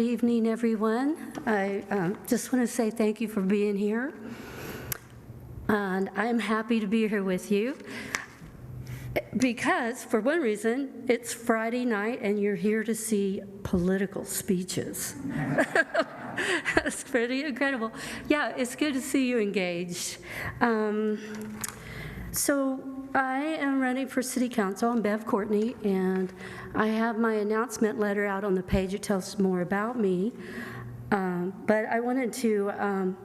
Good evening, everyone. I just want to say thank you for being here. And I'm happy to be here with you because, for one reason, it's Friday night and you're here to see political speeches. That's pretty incredible. Yeah, it's good to see you engaged. So I am running for City Council. I'm Beth Courtney, and I have my announcement letter out on the page. It tells more about me. But I wanted to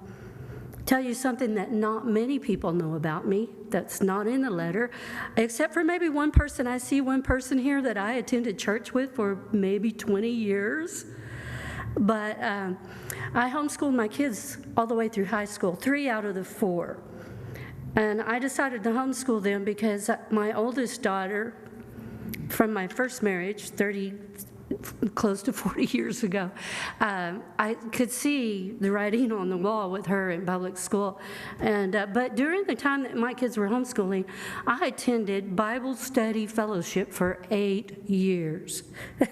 tell you something that not many people know about me that's not in the letter, except for maybe one person. I see one person here that I attended church with for maybe 20 years. But I homeschooled my kids all the way through high school, 3 out of the 4. And I decided to homeschool them because my oldest daughter, from my first marriage, close to 40 years ago, I could see the writing on the wall with her in public school. And but during the time that my kids were homeschooling, I attended Bible study fellowship for 8 years.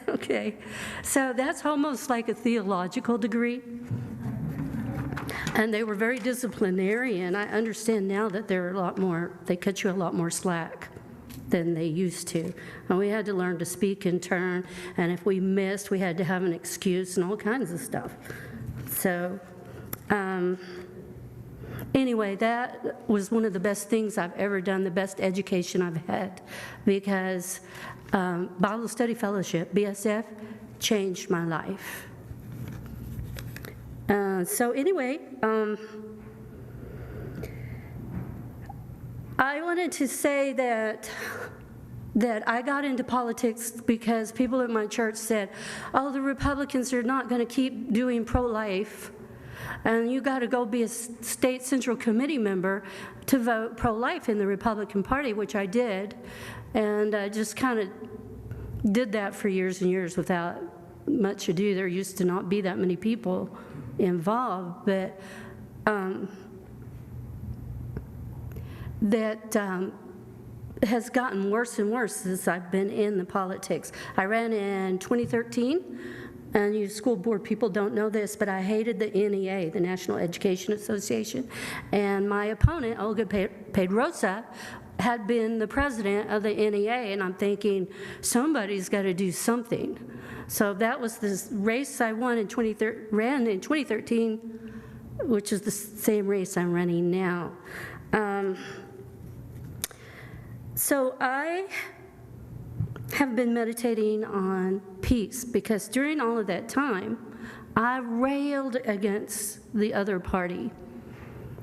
Okay, so that's almost like a theological degree. And they were very disciplinarian. I understand now that they cut you a lot more slack than they used to. And we had to learn to speak in turn, and if we missed, we had to have an excuse and all kinds of stuff. So anyway, that was one of the best things I've ever done, the best education I've had, because Bible Study Fellowship, BSF, changed my life. So anyway, I wanted to say that I got into politics because people at my church said, oh, the Republicans are not going to keep doing pro-life, and you got to go be a state central committee member to vote pro-life in the Republican Party, which I did, and I just kind of did that for years and years without much ado. There used to not be that many people involved, but that has gotten worse and worse since I've been in the politics. I ran in 2013, and you school board people don't know this, but I hated the NEA, the National Education Association, and my opponent, Olga Pedrosa, had been the president of the NEA, and I'm thinking, somebody's got to do something. So that was this race I ran in 2013, which is the same race I'm running now. So I have been meditating on peace, because during all of that time, I railed against the other party.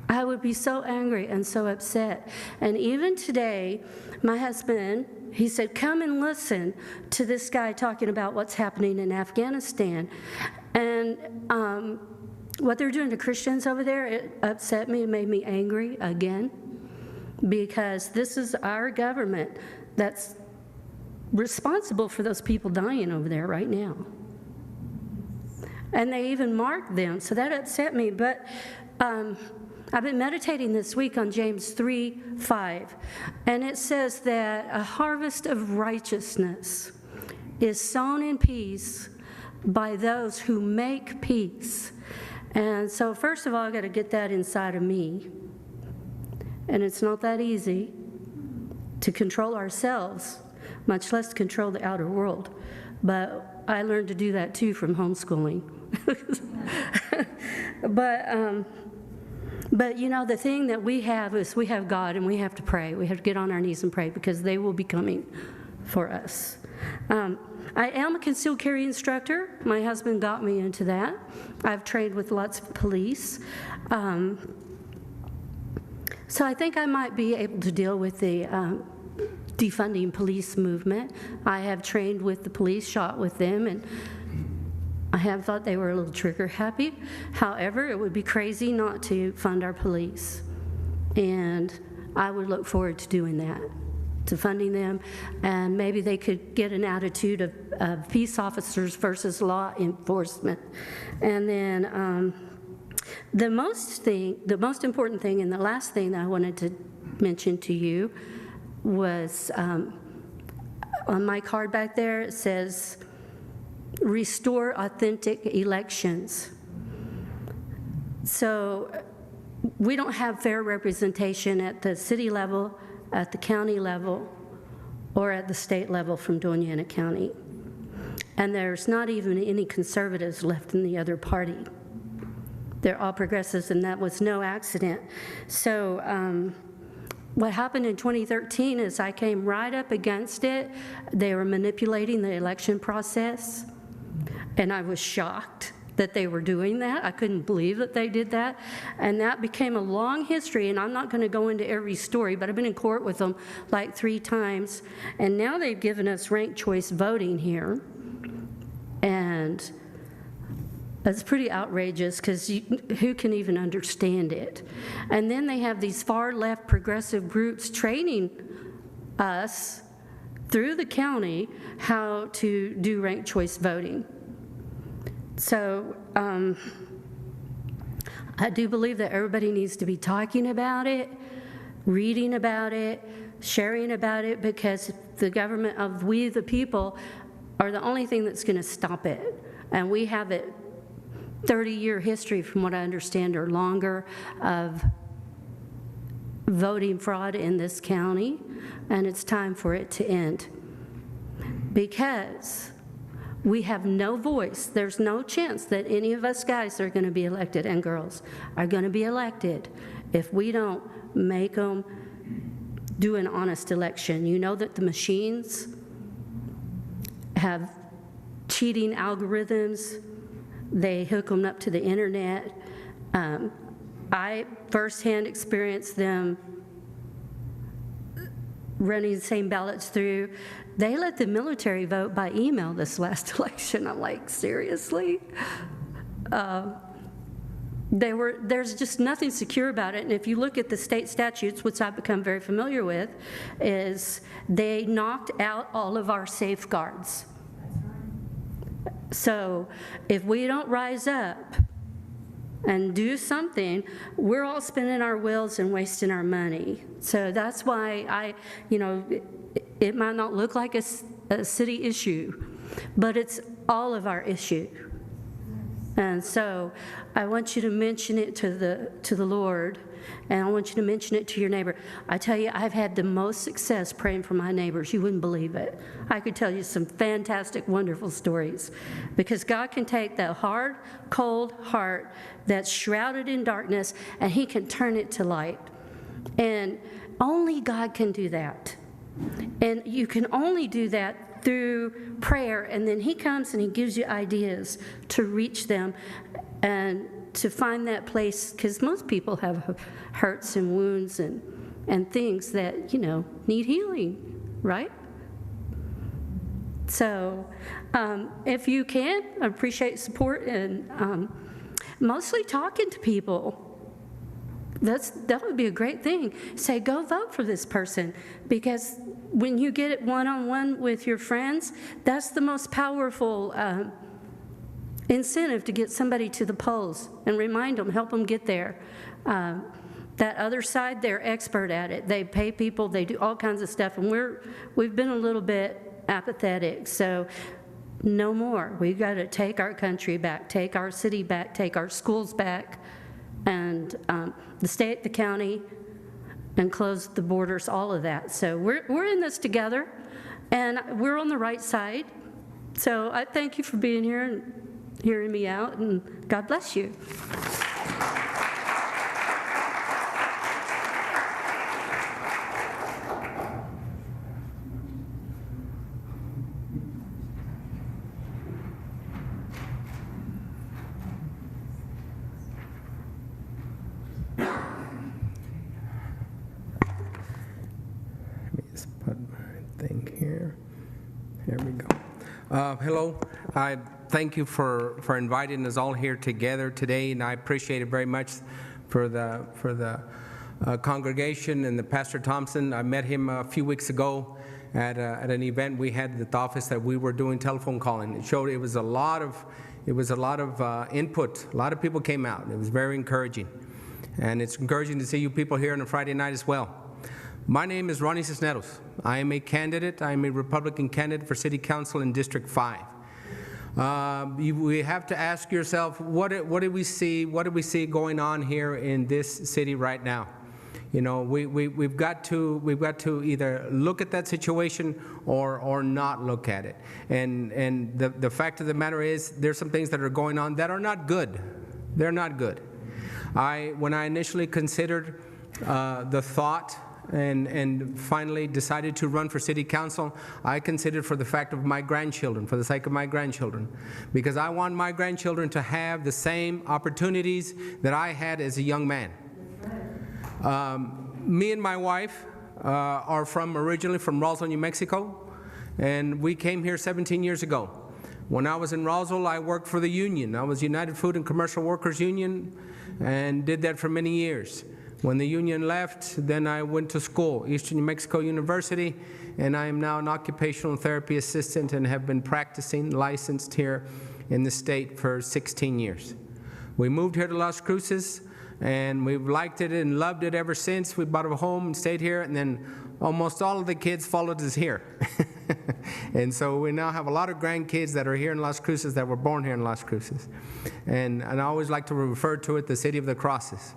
I would be so angry and so upset. And even today, my husband, he said, come and listen to this guy talking about what's happening in Afghanistan. And what they're doing to Christians over there, it upset me, it made me angry again, because this is our government that's responsible for those people dying over there right now. And they even marked them, so that upset me. But I've been meditating this week on James 3:5, and it says that a harvest of righteousness is sown in peace by those who make peace. And so first of all, I've got to get that inside of me. And it's not that easy to control ourselves, much less control the outer world. But I learned to do that too from homeschooling. But you know, the thing that we have is we have God, and we have to pray. We have to get on our knees and pray, because they will be coming for us. I am a concealed carry instructor. My husband got me into that. I've trained with lots of police. So I think I might be able to deal with the defunding police movement. I have trained with the police, shot with them, and I have thought they were a little trigger happy. However, it would be crazy not to fund our police. And I would look forward to doing that, to funding them, and maybe they could get an attitude of peace officers versus law enforcement. And then the most important thing, and the last thing that I wanted to mention to you was on my card back there, it says, restore authentic elections. So we don't have fair representation at the city level, at the county level, or at the state level from Doña Ana County. And there's not even any conservatives left in the other party. They're all progressives, and that was no accident. So what happened in 2013 is I came right up against it. They were manipulating the election process, and I was shocked that they were doing that. I couldn't believe that they did that. And that became a long history, and I'm not going to go into every story, but I've been in court with them like 3 times. And now they've given us ranked choice voting here. And that's pretty outrageous, because who can even understand it? And then they have these far-left progressive groups training us through the county how to do ranked choice voting. So I do believe that everybody needs to be talking about it, reading about it, sharing about it, because the government of we the people are the only thing that's going to stop it. And we have it 30-year history, from what I understand, or longer, of voting fraud in this county, and it's time for it to end. Because we have no voice. There's no chance that any of us guys are going to be elected, and girls are going to be elected, if we don't make them do an honest election. You know that the machines have cheating algorithms. They hook them up to the internet. I firsthand experienced them running the same ballots through. They let the military vote by email this last election. I'm like, seriously? There's just nothing secure about it. And if you look at the state statutes, which I've become very familiar with, is they knocked out all of our safeguards. So if we don't rise up and do something, we're all spinning our wheels and wasting our money. So that's why it might not look like a city issue, but it's all of our issue. And so I want you to mention it to the Lord, and I want you to mention it to your neighbor. I tell you, I've had the most success praying for my neighbors. You wouldn't believe it. I could tell you some fantastic, wonderful stories, because God can take that hard, cold heart that's shrouded in darkness, and He can turn it to light. And only God can do that. And you can only do that through prayer, and then He comes and He gives you ideas to reach them and to find that place, because most people have hurts and wounds and things that, need healing, right? So if you can, I appreciate support, and mostly talking to people. That would be a great thing. Say, go vote for this person, because when you get it one-on-one with your friends, that's the most powerful incentive to get somebody to the polls, and remind them, help them get there. That other side, they're expert at it. They pay people, they do all kinds of stuff, and we've been a little bit apathetic. So no more. We've got to take our country back, take our city back, take our schools back, and the state, the county, and close the borders, all of that. So we're in this together, and we're on the right side. So I thank you for being here and hearing me out, and God bless you. Hello. I thank you for inviting us all here together today, and I appreciate it very much for the congregation and the Pastor Thompson. I met him a few weeks ago at an event we had at the office that we were doing telephone calling. It showed it was a lot of input. A lot of people came out. It was very encouraging, and it's encouraging to see you people here on a Friday night as well. My name is Ronnie Cesneros. I am a candidate. I am a Republican candidate for City Council in District 5. We have to ask yourself, what do we see going on here in this city right now? You know, we've got to either look at that situation or not look at it. And the fact of the matter is, there's some things that are going on that are not good. They're not good. When I initially considered the thought and finally decided to run for city council, I considered for the fact of my grandchildren, for the sake of my grandchildren, because I want my grandchildren to have the same opportunities that I had as a young man. Me and my wife are originally from Roswell, New Mexico, and we came here 17 years ago. When I was in Roswell, I worked for the union. I was United Food and Commercial Workers Union and did that for many years. When the union left, then I went to school, Eastern New Mexico University, and I am now an occupational therapy assistant and have been practicing, licensed here in the state for 16 years. We moved here to Las Cruces, and we've liked it and loved it ever since. We bought a home and stayed here, and then almost all of the kids followed us here. And so we now have a lot of grandkids that are here in Las Cruces that were born here in Las Cruces. And I always like to refer to it the City of the Crosses.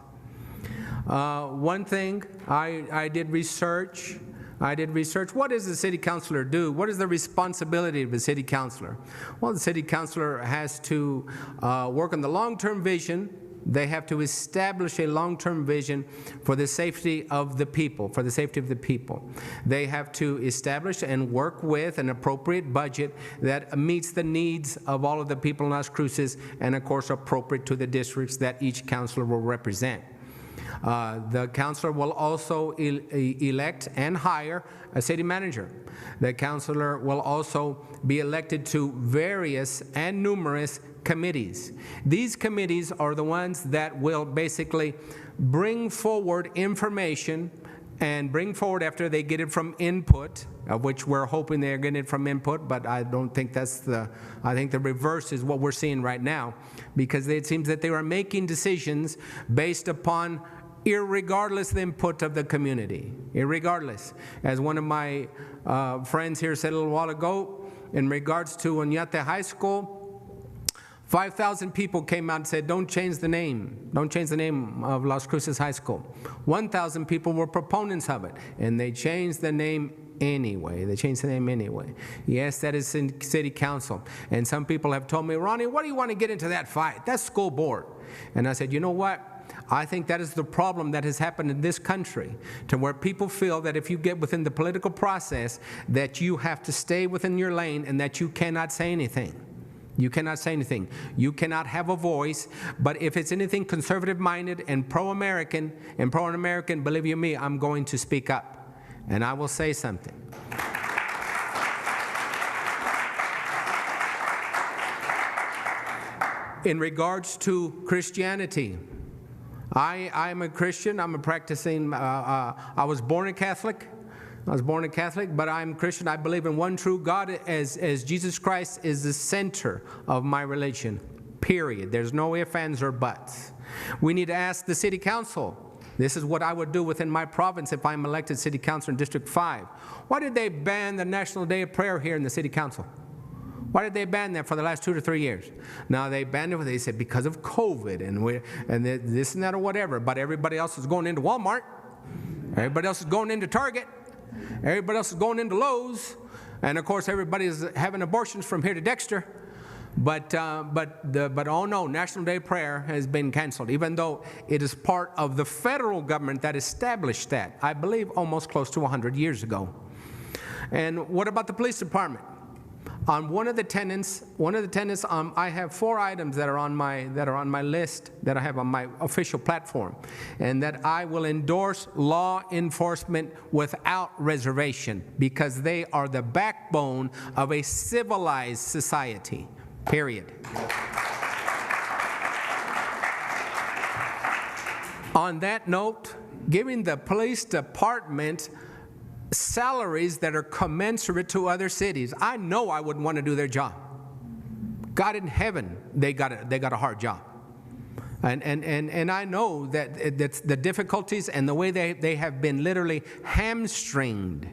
One thing, I did research. What does the city councilor do? What is the responsibility of the city councilor? Well, the city councilor has to work on the long-term vision. They have to establish a long-term vision for the safety of the people, They have to establish and work with an appropriate budget that meets the needs of all of the people in Las Cruces and, of course, appropriate to the districts that each councilor will represent. The councilor will also elect and hire a city manager. The councilor will also be elected to various and numerous committees. These committees are the ones that will basically bring forward information and bring forward after they get it from input, of which we're hoping they're getting it from input, but I don't think I think the reverse is what we're seeing right now, because it seems that they are making decisions based upon irregardless the input of the community, irregardless. As one of my friends here said a little while ago, in regards to Oñate High School, 5,000 people came out and said, don't change the name of Las Cruces High School. 1,000 people were proponents of it, and they changed the name anyway. Yes, that is in city council. And some people have told me, Ronnie, what do you want to get into that fight? That's school board. And I said, you know what? I think that is the problem that has happened in this country, to where people feel that if you get within the political process, that you have to stay within your lane and that you cannot say anything. You cannot say anything. You cannot have a voice. But if it's anything conservative-minded and pro-American, believe you me, I'm going to speak up, and I will say something. In regards to Christianity, I'm a Christian. I'm a practicing. I was born a Catholic, but I'm Christian. I believe in one true God, as Jesus Christ is the center of my religion, period. There's no ifs, ands, or buts. We need to ask the city council. This is what I would do within my province if I'm elected city councilor in District 5. Why did they ban the National Day of Prayer here in the city council? Why did they ban that for the last 2 to 3 years? Now, they banned it, they said, because of COVID and this and that or whatever. But everybody else is going into Walmart. Everybody else is going into Target. Everybody else is going into Lowe's. And, of course, everybody is having abortions from here to Dexter. But oh no, National Day of Prayer has been canceled, even though it is part of the federal government that established that, I believe, almost close to 100 years ago. And what about the police department? On one of the tenants, I have 4 items that are on my list that I have on my official platform, and that I will endorse law enforcement without reservation, because they are the backbone of a civilized society, period. On that note, giving the police department salaries that are commensurate to other cities. I know I wouldn't want to do their job. God in heaven, they got a hard job. And I know that the difficulties and the way they have been literally hamstringed.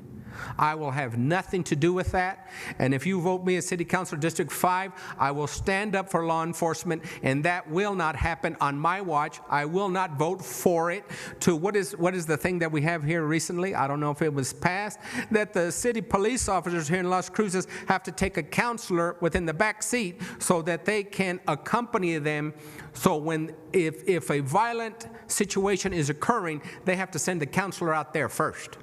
I will have nothing to do with that. And if you vote me as City Councilor District 5, I will stand up for law enforcement, and that will not happen on my watch. I will not vote for it. To what is the thing that we have here recently? I don't know if it was passed, that the city police officers here in Las Cruces have to take a counselor within the back seat so that they can accompany them. So if a violent situation is occurring, they have to send the counselor out there first.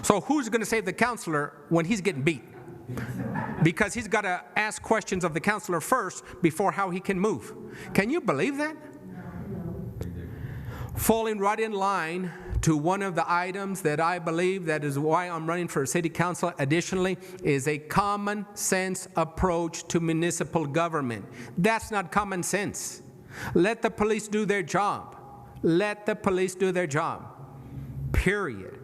So who's going to save the counselor when he's getting beat? Because he's got to ask questions of the counselor first before how he can move. Can you believe that? Falling right in line to one of the items that I believe that is why I'm running for city council additionally is a common sense approach to municipal government. That's not common sense. Let the police do their job. Let the police do their job. Period.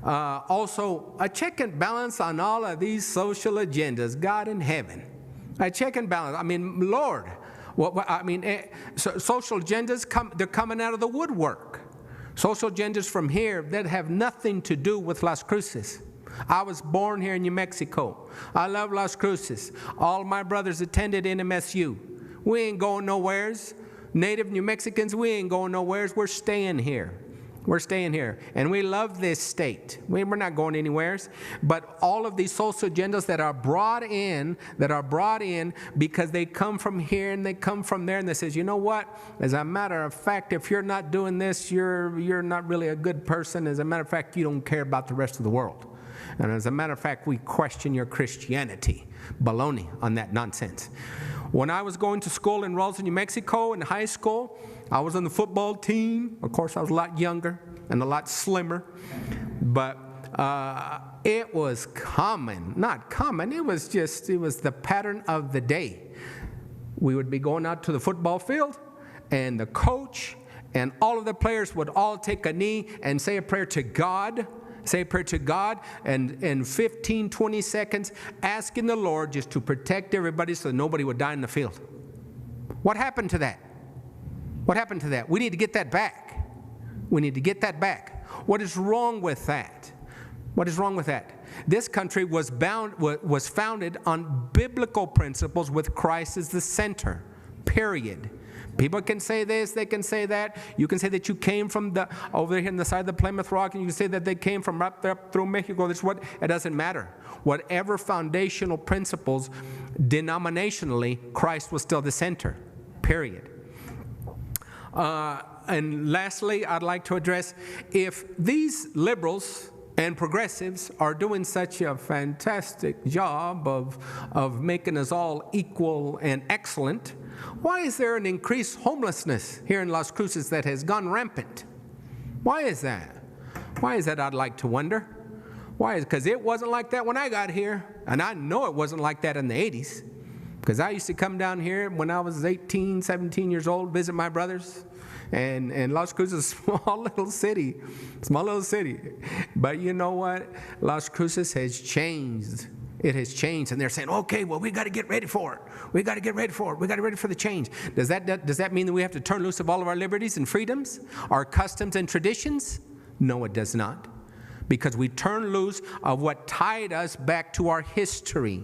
Also, a check and balance on all of these social agendas. God in heaven. A check and balance. I mean, Lord. Social agendas, they're coming out of the woodwork. Social agendas from here that have nothing to do with Las Cruces. I was born here in New Mexico. I love Las Cruces. All my brothers attended NMSU. We ain't going nowheres. Native New Mexicans, we ain't going nowheres. We're staying here. We're staying here. And we love this state. We're not going anywheres. But all of these social agendas that are brought in because they come from here and they come from there, and they says, you know what? As a matter of fact, if you're not doing this, you're not really a good person. As a matter of fact, you don't care about the rest of the world. And as a matter of fact, we question your Christianity. Baloney on that nonsense. When I was going to school in Roswell, New Mexico, in high school, I was on the football team. Of course, I was a lot younger and a lot slimmer. But it was common. Not common. It was the pattern of the day. We would be going out to the football field, and the coach and all of the players would all take a knee and say a prayer to God. Say a prayer to God, and in 15, 20 seconds, asking the Lord just to protect everybody so nobody would die in the field. What happened to that? What happened to that? We need to get that back. We need to get that back. What is wrong with that? What is wrong with that? This country was founded on biblical principles with Christ as the center, period. People can say this, they can say that. You can say that you came from over here on the side of the Plymouth Rock, and you can say that they came from up there through Mexico. It doesn't matter. Whatever foundational principles, denominationally, Christ was still the center, period. And lastly, I'd like to address, if these liberals and progressives are doing such a fantastic job of making us all equal and excellent, why is there an increased homelessness here in Las Cruces that has gone rampant? Why is that? Why is that, I'd like to wonder? Why? Because it wasn't like that when I got here, and I know it wasn't like that in the 80s, because I used to come down here when I was 18, 17 years old, visit my brothers. And Las Cruces is a small little city. But you know what? Las Cruces has changed. It has changed. And they're saying, okay, well, we got to get ready for it. We got to get ready for it. We got to get ready for the change. Does that mean that we have to turn loose of all of our liberties and freedoms, our customs and traditions? No, it does not. Because we turn loose of what tied us back to our history,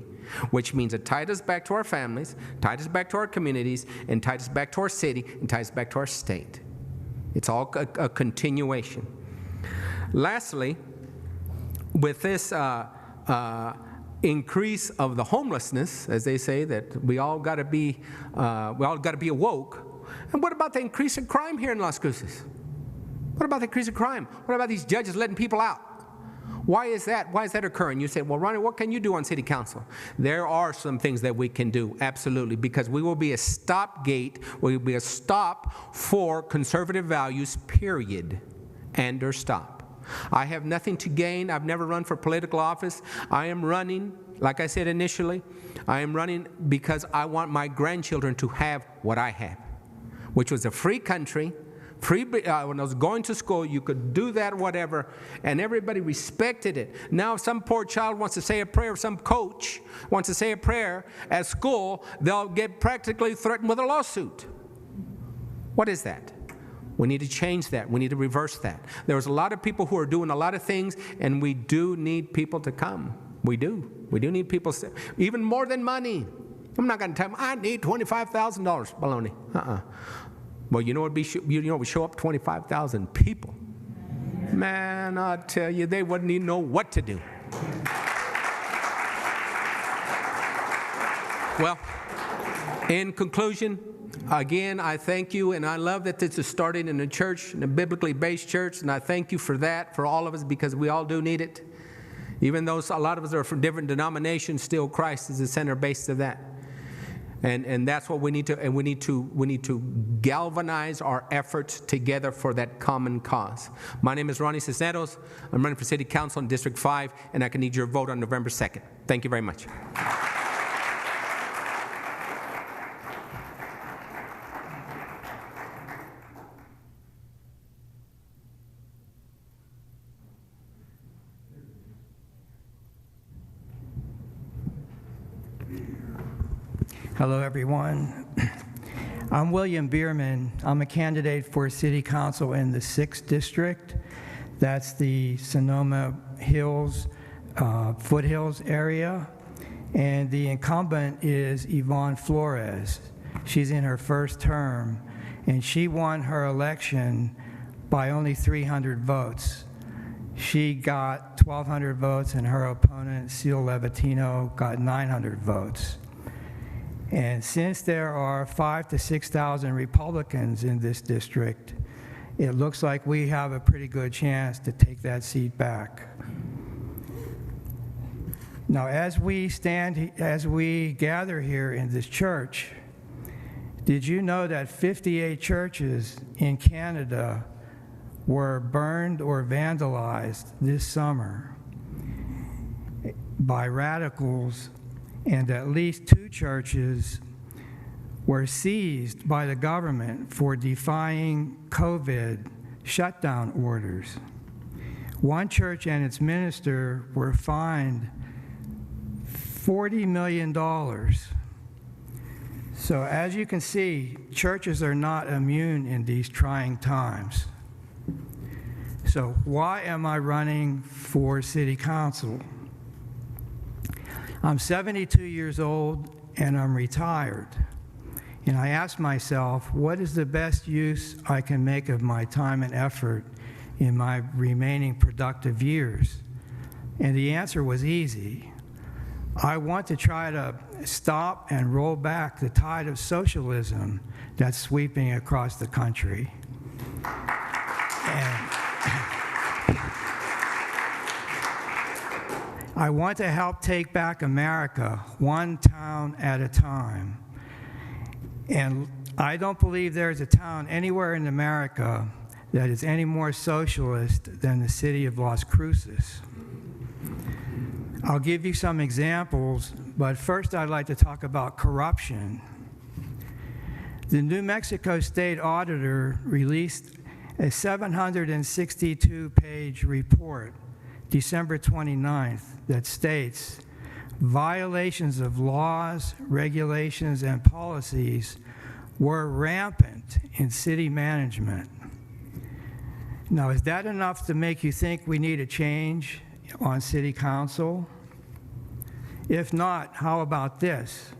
which means it tied us back to our families, tied us back to our communities, and tied us back to our city, and tied us back to our state. It's all a continuation. Lastly, with this increase of the homelessness, as they say, that we all got to be awoke. And what about the increase in crime here in Las Cruces? What about the increase in crime? What about these judges letting people out? Why is that? Why is that occurring? You say, well, Ronnie, what can you do on city council? There are some things that we can do, absolutely, because we will be a stopgate, we will be a stop for conservative values, period, and or stop. I have nothing to gain. I've never run for political office. I am running, like I said initially, I am running because I want my grandchildren to have what I have, which was a free country. When I was going to school, you could do that, whatever, and everybody respected it. Now, if some poor child wants to say a prayer, some coach wants to say a prayer at school, they'll get practically threatened with a lawsuit. What is that? We need to change that. We need to reverse that. There's a lot of people who are doing a lot of things, and we do need people to come. We do. We do need people, even more than money. I'm not going to tell them, I need $25,000. Baloney. Well, you know what? We show up 25,000 people. Man, I tell you, they wouldn't even know what to do. Well, in conclusion, again, I thank you, and I love that this is starting in a church, in a biblically based church, and I thank you for that, for all of us, because we all do need it. Even though a lot of us are from different denominations, still Christ is the center base of that. And that's what we need to, and we need to galvanize our efforts together for that common cause. My name is Ronnie Cesneros. I'm running for City Council in District 5, and I can need your vote on November 2nd. Thank you very much. Hello, everyone. I'm William Biermann. I'm a candidate for City Council in the 6th District. That's the Sonoma Hills, Foothills area. And the incumbent is Yvonne Flores. She's in her first term, and she won her election by only 300 votes. She got 1,200 votes, and her opponent, Seal Levatino, got 900 votes. And since there are 5,000 to 6,000 Republicans in this district, it looks like we have a pretty good chance to take that seat back. Now, as we gather here in this church, did you know that 58 churches in Canada were burned or vandalized this summer by radicals, and at least 2 churches were seized by the government for defying COVID shutdown orders. One church and its minister were fined $40 million. So as you can see, churches are not immune in these trying times. So why am I running for City Council? I'm 72 years old and I'm retired. And I asked myself, what is the best use I can make of my time and effort in my remaining productive years? And the answer was easy. I want to try to stop and roll back the tide of socialism that's sweeping across the country. And I want to help take back America one town at a time. And I don't believe there's a town anywhere in America that is any more socialist than the city of Las Cruces. I'll give you some examples, but first I'd like to talk about corruption. The New Mexico State Auditor released a 762-page report December 29th that states violations of laws, regulations, and policies were rampant in city management. Now, is that enough to make you think we need a change on City Council? If not, how about this?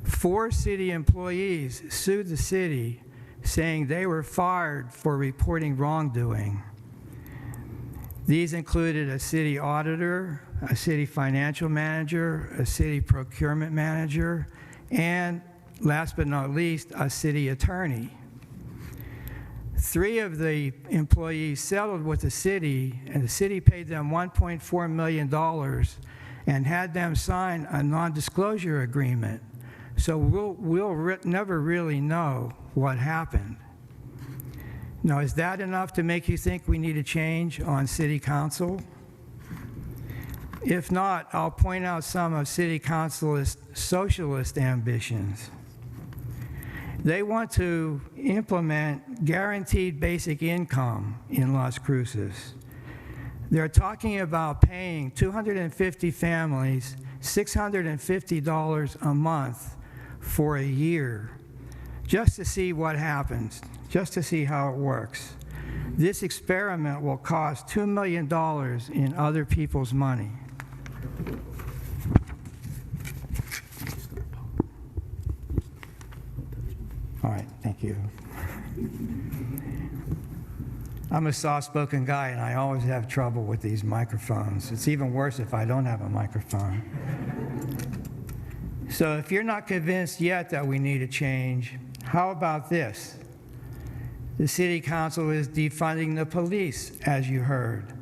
4 city employees sued the city saying they were fired for reporting wrongdoing. These included a city auditor, a city financial manager, a city procurement manager, and last but not least, a city attorney. 3 of the employees settled with the city, and the city paid them $1.4 million and had them sign a non-disclosure agreement. So we'll never really know what happened. Now, is that enough to make you think we need a change on City Council? If not, I'll point out some of City Council's socialist ambitions. They want to implement guaranteed basic income in Las Cruces. They're talking about paying 250 families $650 a month for a year, just to see what happens, just to see how it works. This experiment will cost $2 million in other people's money. All right, thank you. I'm a soft-spoken guy, and I always have trouble with these microphones. It's even worse if I don't have a microphone. So if you're not convinced yet that we need a change, how about this? The City Council is defunding the police, as you heard.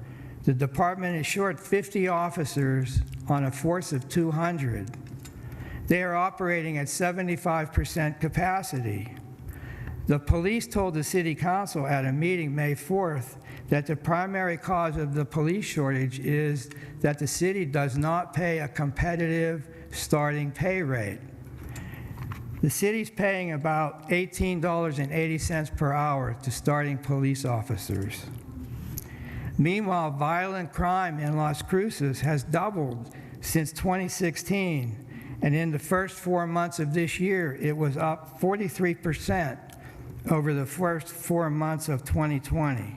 The department is short 50 officers on a force of 200. They are operating at 75% capacity. The police told the City Council at a meeting May 4th that the primary cause of the police shortage is that the city does not pay a competitive starting pay rate. The city's paying about $18.80 per hour to starting police officers. Meanwhile, violent crime in Las Cruces has doubled since 2016, and in the first 4 months of this year, it was up 43% over the first 4 months of 2020.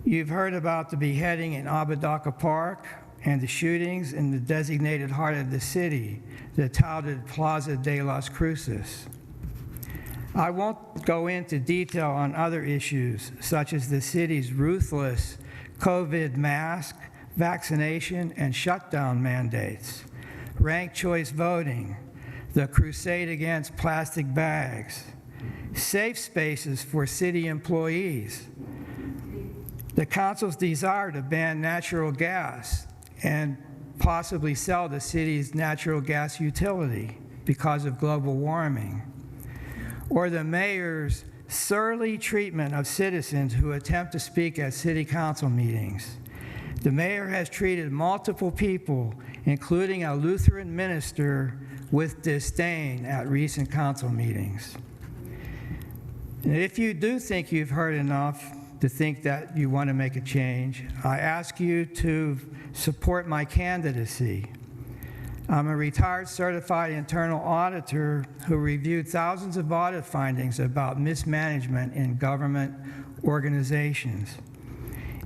You've heard about the beheading in Apodaca Park and the shootings in the designated heart of the city, the touted Plaza de las Cruces. I won't go into detail on other issues, such as the city's ruthless COVID mask, vaccination, and shutdown mandates, ranked choice voting, the crusade against plastic bags, safe spaces for city employees, the council's desire to ban natural gas and possibly sell the city's natural gas utility because of global warming, or the mayor's surly treatment of citizens who attempt to speak at city council meetings. The mayor has treated multiple people, including a Lutheran minister, with disdain at recent council meetings. And if you do think you've heard enough to think that you want to make a change, I ask you to support my candidacy. I'm a retired certified internal auditor who reviewed thousands of audit findings about mismanagement in government organizations.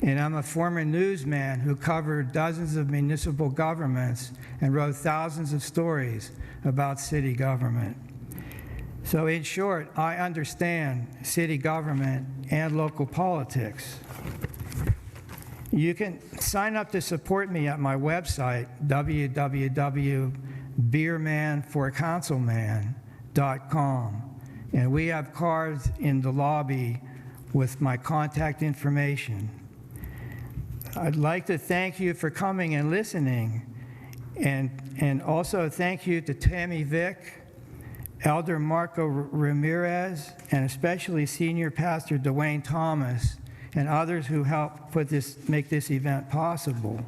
And I'm a former newsman who covered dozens of municipal governments and wrote thousands of stories about city government. So in short, I understand city government and local politics. You can sign up to support me at my website, www.biermannforcouncilman.com. And we have cards in the lobby with my contact information. I'd like to thank you for coming and listening, and also thank you to Tammy Vick, Elder Marco Ramirez, and especially Senior Pastor Dwayne Thomas, and others who helped make this event possible.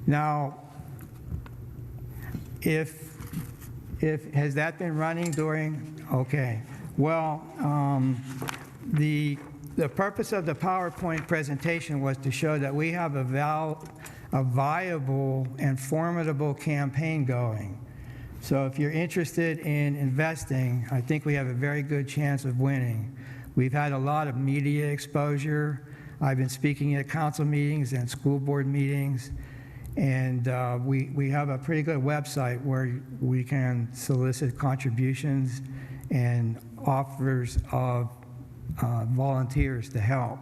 Now, has that been running during? Okay. Well, the purpose of the PowerPoint presentation was to show that we have a viable and formidable campaign going. So if you're interested in investing, I think we have a very good chance of winning. We've had a lot of media exposure. I've been speaking at council meetings and school board meetings, and we have a pretty good website where we can solicit contributions and offers of volunteers to help.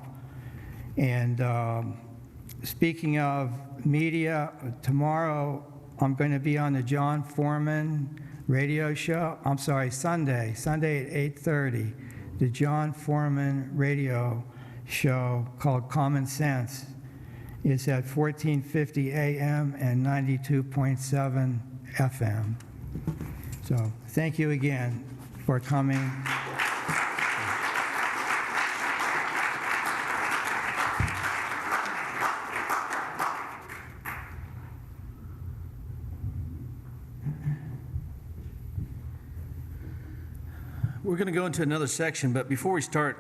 And speaking of media, tomorrow I'm going to be on the John Foreman radio show. I'm sorry, Sunday at 8:30, the John Foreman radio show called Common Sense. It's at 1450 AM and 92.7 FM. So thank you again for coming. We're going to go into another section, but before we start,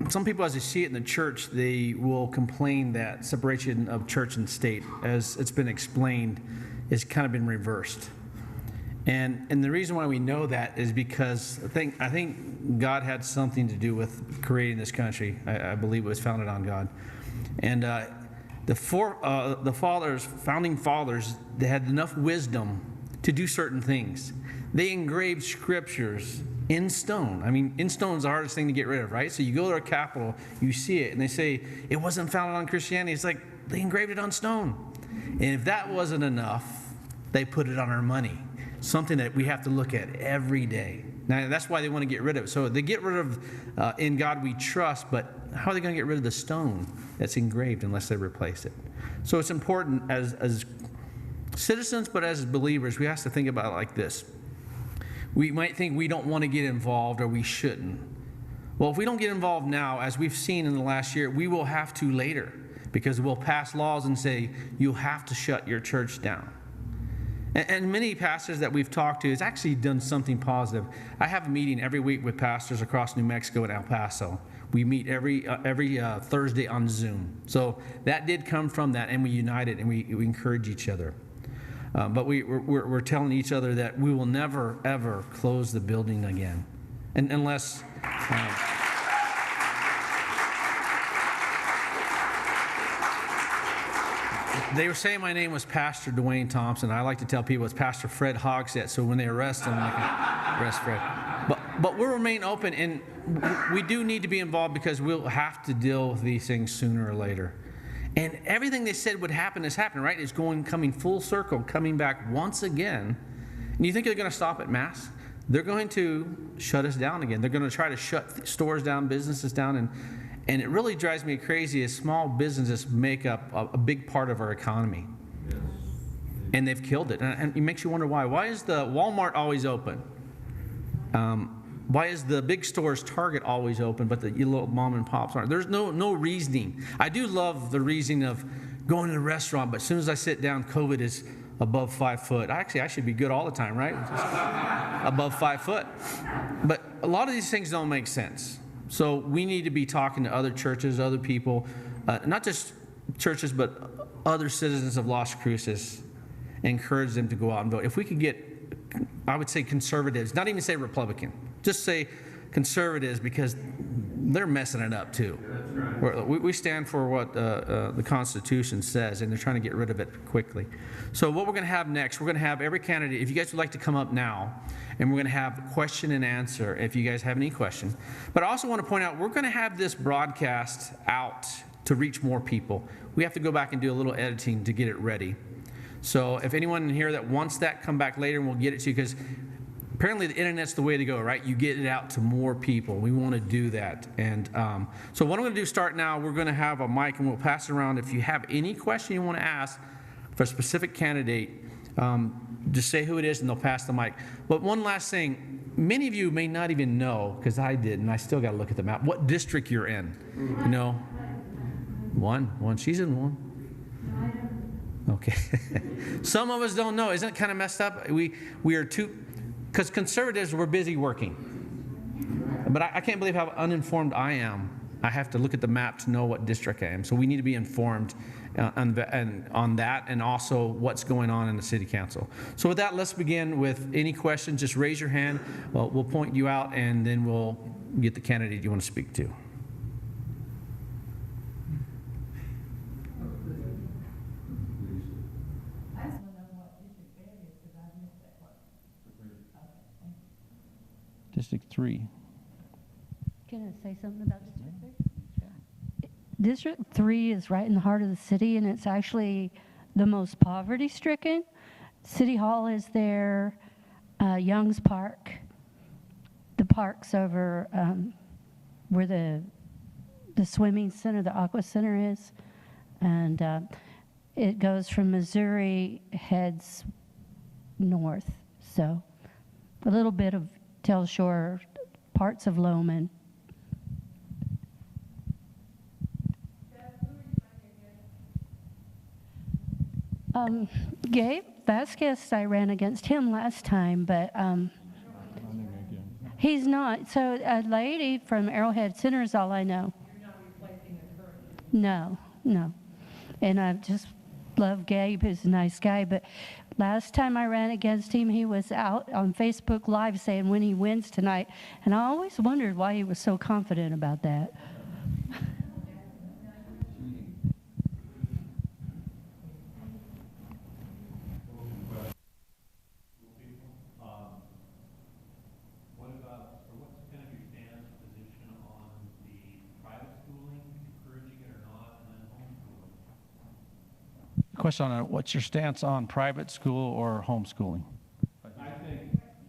some people, as they see it in the church, they will complain that separation of church and state, as it's been explained, has kind of been reversed. And the reason why we know that is because I think God had something to do with creating this country. I believe it was founded on God. And the founding fathers, they had enough wisdom to do certain things. They engraved scriptures in stone. I mean, in stone is the hardest thing to get rid of, right? So you go to a capital, you see it, and they say, it wasn't founded on Christianity. It's like, they engraved it on stone. And if that wasn't enough, they put it on our money. Something that we have to look at every day. Now, that's why they want to get rid of it. So they get rid of, in God we trust, but how are they going to get rid of the stone that's engraved unless they replace it? So it's important as citizens, but as believers, we have to think about it like this. We might think we don't want to get involved or we shouldn't. Well, if we don't get involved now, as we've seen in the last year, we will have to later, because we'll pass laws and say, you'll have to shut your church down. And many pastors that we've talked to has actually done something positive. I have a meeting every week with pastors across New Mexico and El Paso. We meet every Thursday on Zoom. So that did come from that, and we united and we encourage each other. But we're telling each other that we will never, ever close the building again. And unless... They were saying my name was Pastor Dwayne Thompson. I like to tell people it's Pastor Fred Hogsett, so when they arrest him, they can arrest Fred. But we'll remain open, and we do need to be involved because we'll have to deal with these things sooner or later. And everything they said would happen has happened, right? It's coming full circle, coming back once again. And you think they're going to stop at Mass? They're going to shut us down again. They're going to try to shut stores down, businesses down, and it really drives me crazy as small businesses make up a big part of our economy. Yes. And they've killed it. And it makes you wonder why. Why is the Walmart always open? Why is the big stores, Target, always open, but the little mom and pops aren't? There's no reasoning. I do love the reasoning of going to the restaurant, but as soon as I sit down, COVID is above 5 foot. Actually, I should be good all the time, right? Above 5 foot. But a lot of these things don't make sense. So we need to be talking to other churches, other people, not just churches, but other citizens of Las Cruces, encourage them to go out and vote. If we could get, I would say conservatives, not even say Republican, just say conservatives, because they're messing it up too. We stand for what the Constitution says, and they're trying to get rid of it quickly. So what we're going to have next, we're going to have every candidate, if you guys would like to come up now, and we're going to have question and answer if you guys have any questions. But I also want to point out, we're going to have this broadcast out to reach more people. We have to go back and do a little editing to get it ready. So if anyone in here that wants that, come back later and we'll get it to you, because apparently the internet's the way to go, right? You get it out to more people. We want to do that. And so what I'm going to do, start now, we're going to have a mic and we'll pass it around. If you have any question you want to ask for a specific candidate, just say who it is and they'll pass the mic. But one last thing, many of you may not even know, because I didn't, I still got to look at the map, what district you're in. You know? One. She's in one. Okay. Some of us don't know. Isn't it kind of messed up? We are too... Because conservatives were busy working. But I can't believe how uninformed I am. I have to look at the map to know what district I am. So we need to be informed on that, and also what's going on in the city council. So with that, let's begin with any questions. Just raise your hand. We'll point you out, and then we'll get the candidate you want to speak to. District 3. Can I say something about District 3? Sure. District 3 is right in the heart of the city, and it's actually the most poverty-stricken. City Hall is there, Young's Park, the parks over where the swimming center, the aqua center is, and it goes from Missouri, heads north, so a little bit of Tell Shore, parts of Loman. Gabe Vasquez, I ran against him last time, but he's not. So a lady from Arrowhead Center is all I know. You're not replacing the current? No. And I just love Gabe, who's a nice guy, but Last time I ran against him, he was out on Facebook Live saying when he wins tonight, and I always wondered why he was so confident about that. Question on what's your stance on private school or homeschooling?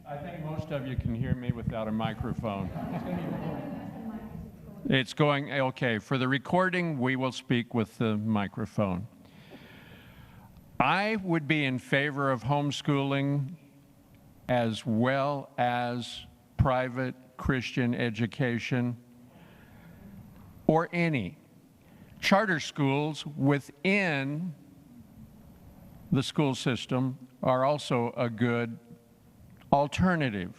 I think most of you can hear me without a microphone. It's going, okay, for the recording, we will speak with the microphone. I would be in favor of homeschooling as well as private Christian education or any. Charter schools within the school system are also a good alternative.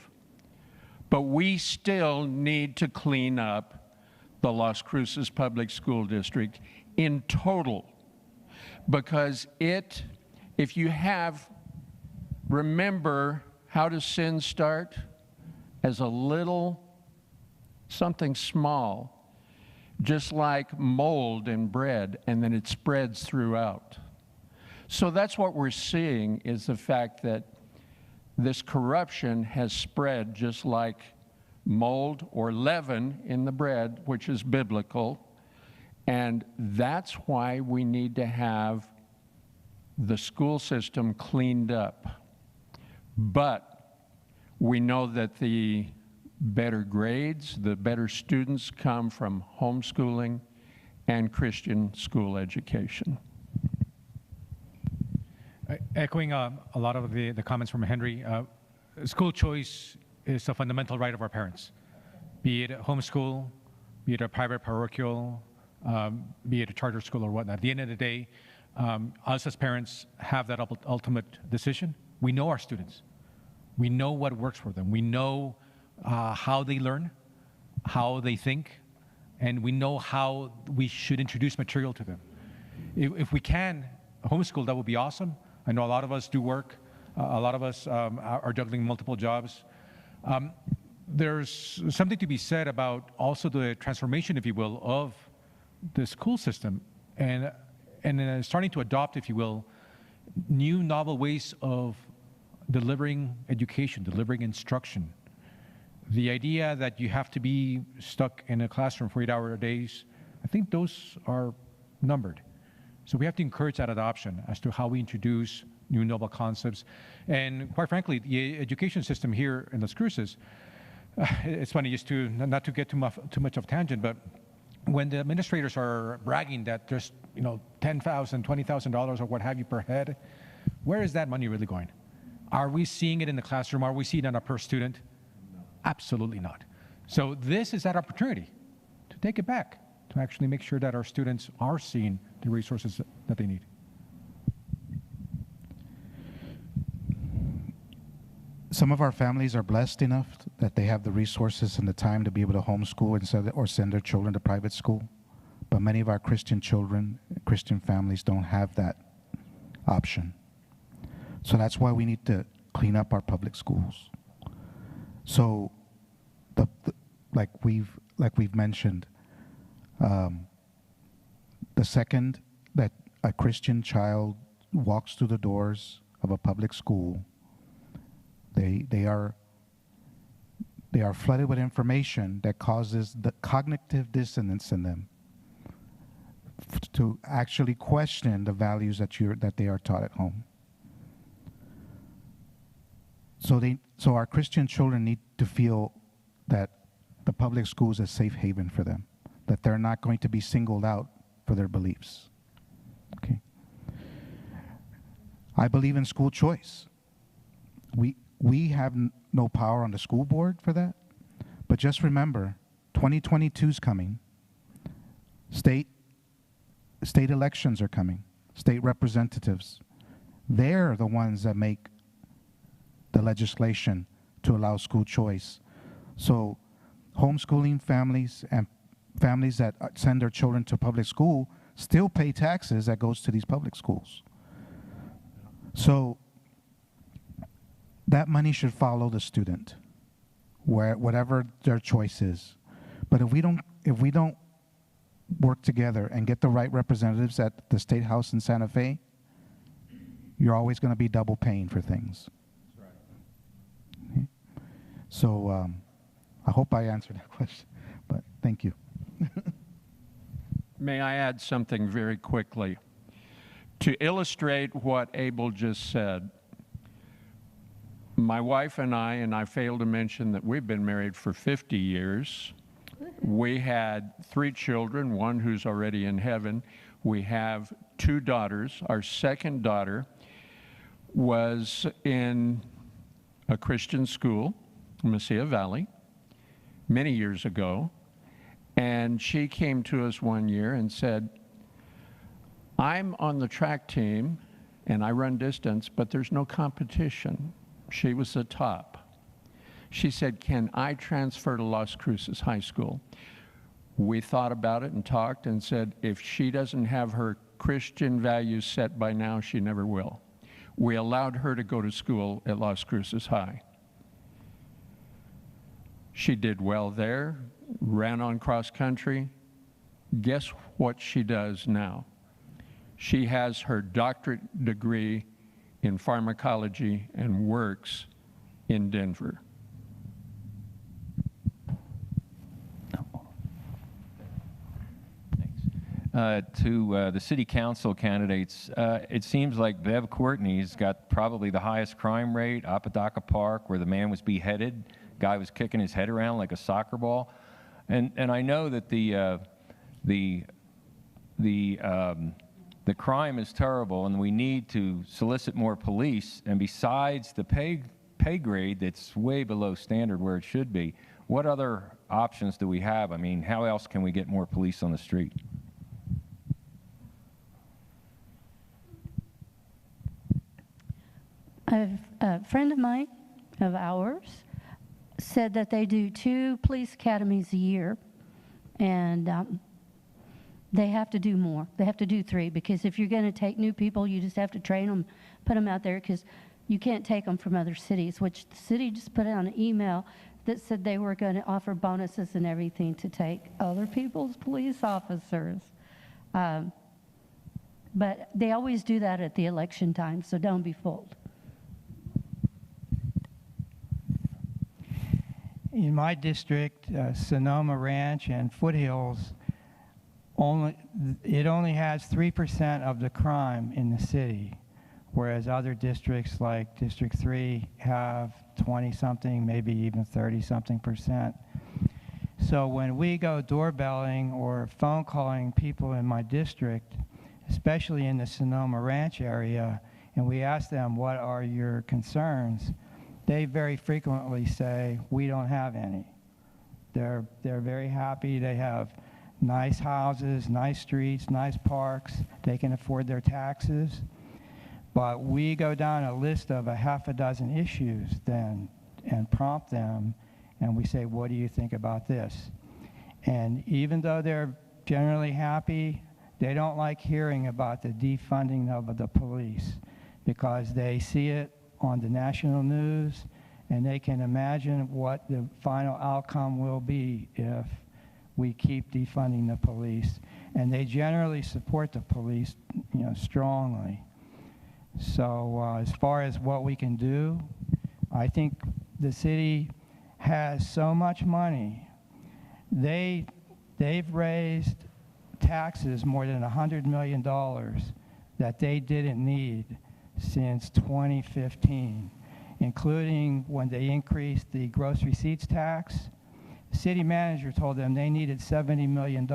But we still need to clean up the Las Cruces Public School District in total. Because if you remember how does sin start? As a little, something small, just like mold in bread, and then it spreads throughout. So that's what we're seeing, is the fact that this corruption has spread just like mold or leaven in the bread, which is biblical. And that's why we need to have the school system cleaned up. But we know that the better grades, the better students come from homeschooling and Christian school education. Echoing a lot of the comments from Henry, school choice is a fundamental right of our parents, be it a homeschool, be it a private parochial, be it a charter school or whatnot. At the end of the day, us as parents have that ultimate decision. We know our students. We know what works for them. We know how they learn, how they think, and we know how we should introduce material to them. If we can homeschool, that would be awesome. I know a lot of us do work. A lot of us are juggling multiple jobs. There's something to be said about also the transformation, if you will, of the school system and starting to adopt, if you will, new novel ways of delivering education, delivering instruction. The idea that you have to be stuck in a classroom for 8-hour days, I think those are numbered. So we have to encourage that adoption as to how we introduce new novel concepts. And quite frankly, the education system here in Las Cruces, it's funny, just to not to get too much of a tangent, but when the administrators are bragging that there's $10,000, $20,000 or what have you per head, where is that money really going? Are we seeing it in the classroom? Are we seeing it on a per student? No. Absolutely not. So this is that opportunity to take it back, to actually make sure that our students are seeing the resources that they need. Some of our families are blessed enough that they have the resources and the time to be able to homeschool or send their children to private school. But many of our Christian children, Christian families don't have that option. So that's why we need to clean up our public schools. So, like we've mentioned, the second that a Christian child walks through the doors of a public school, they are flooded with information that causes the cognitive dissonance in them to actually question the values that they are taught at home. So our Christian children need to feel that the public school is a safe haven for them, that they're not going to be singled out for their beliefs. Okay. I believe in school choice. We have no power on the school board for that, but just remember, 2022 is coming. State elections are coming. State representatives. They're the ones that make the legislation to allow school choice. So homeschooling families and families that send their children to public school still pay taxes that goes to these public schools. So that money should follow the student, whatever their choice is. But if we don't work together and get the right representatives at the State House in Santa Fe, you're always going to be double paying for things. That's right. Okay? So I hope I answered that question, but thank you. May I add something very quickly? To illustrate what Abel just said, my wife and I failed to mention that we've been married for 50 years. We had 3 children, one who's already in heaven. We have 2 daughters. Our second daughter was in a Christian school, Mesilla Valley, many years ago. And she came to us one year and said, I'm on the track team and I run distance, but there's no competition. She was the top. She said, can I transfer to Las Cruces High School? We thought about it and talked and said, if she doesn't have her Christian values set by now, she never will. We allowed her to go to school at Las Cruces High. She did well there, ran on cross country. Guess what she does now? She has her doctorate degree in pharmacology and works in Denver. To the city council candidates, it seems like Beth Courtney's got probably the highest crime rate. Apodaca Park, where the man was beheaded, guy was kicking his head around like a soccer ball, and I know that the crime is terrible, and we need to solicit more police. And besides the pay grade that's way below standard where it should be, what other options do we have? I mean, how else can we get more police on the street? A friend of mine, of ours, said that they do 2 police academies a year, and they have to do more. They have to do 3, because if you're going to take new people, you just have to train them, put them out there, because you can't take them from other cities, which the city just put out an email that said they were going to offer bonuses and everything to take other people's police officers. But they always do that at the election time, so don't be fooled. In my district, Sonoma Ranch and Foothills, it only has 3% of the crime in the city, whereas other districts like District 3 have 20-something, maybe even 30-something%. So when we go doorbelling or phone calling people in my district, especially in the Sonoma Ranch area, and we ask them, what are your concerns? They very frequently say, we don't have any. They're very happy. They have nice houses, nice streets, nice parks. They can afford their taxes. But we go down a list of a half a dozen issues then and prompt them, and we say, what do you think about this? And even though they're generally happy, they don't like hearing about the defunding of the police, because they see it on the national news, and they can imagine what the final outcome will be if we keep defunding the police. And they generally support the police, strongly. So as far as what we can do, I think the city has so much money. They've raised taxes more than $100 million that they didn't need since 2015, including when they increased the gross receipts tax. The city manager told them they needed $70 million.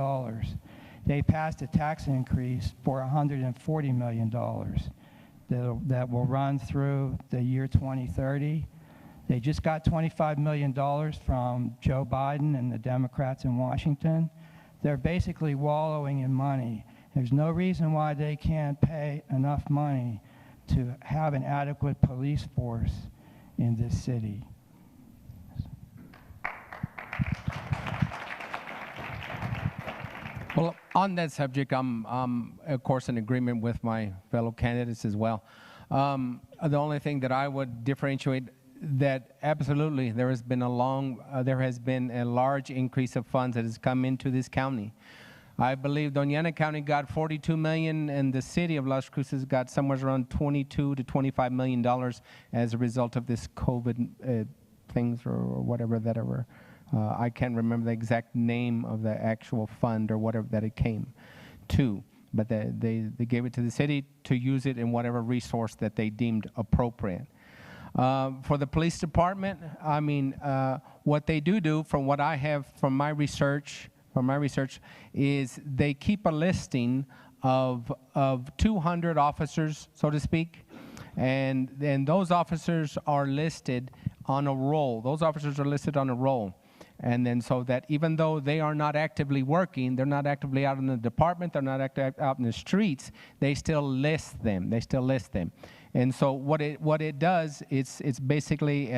They passed a tax increase for $140 million that will run through the year 2030. They just got $25 million from Joe Biden and the Democrats in Washington. They're basically wallowing in money. There's no reason why they can't pay enough money to have an adequate police force in this city. Well, on that subject, I'm of course in agreement with my fellow candidates as well. The only thing that I would differentiate that absolutely there has been a large increase of funds that has come into this county. I believe Doña Ana County got $42 million, and the city of Las Cruces got somewhere around $22 to $25 million as a result of this COVID things or whatever that ever. I can't remember the exact name of the actual fund or whatever that it came to, but they gave it to the city to use it in whatever resource that they deemed appropriate. For the police department, I mean, what they do, from what I have from my research, is they keep a listing of 200 officers, so to speak, and then those officers are listed on a roll. Those officers are listed on a roll. And then so that even though they are not actively working, they're not actively out in the department, they're not out in the streets, they still list them. And so what it does, it's basically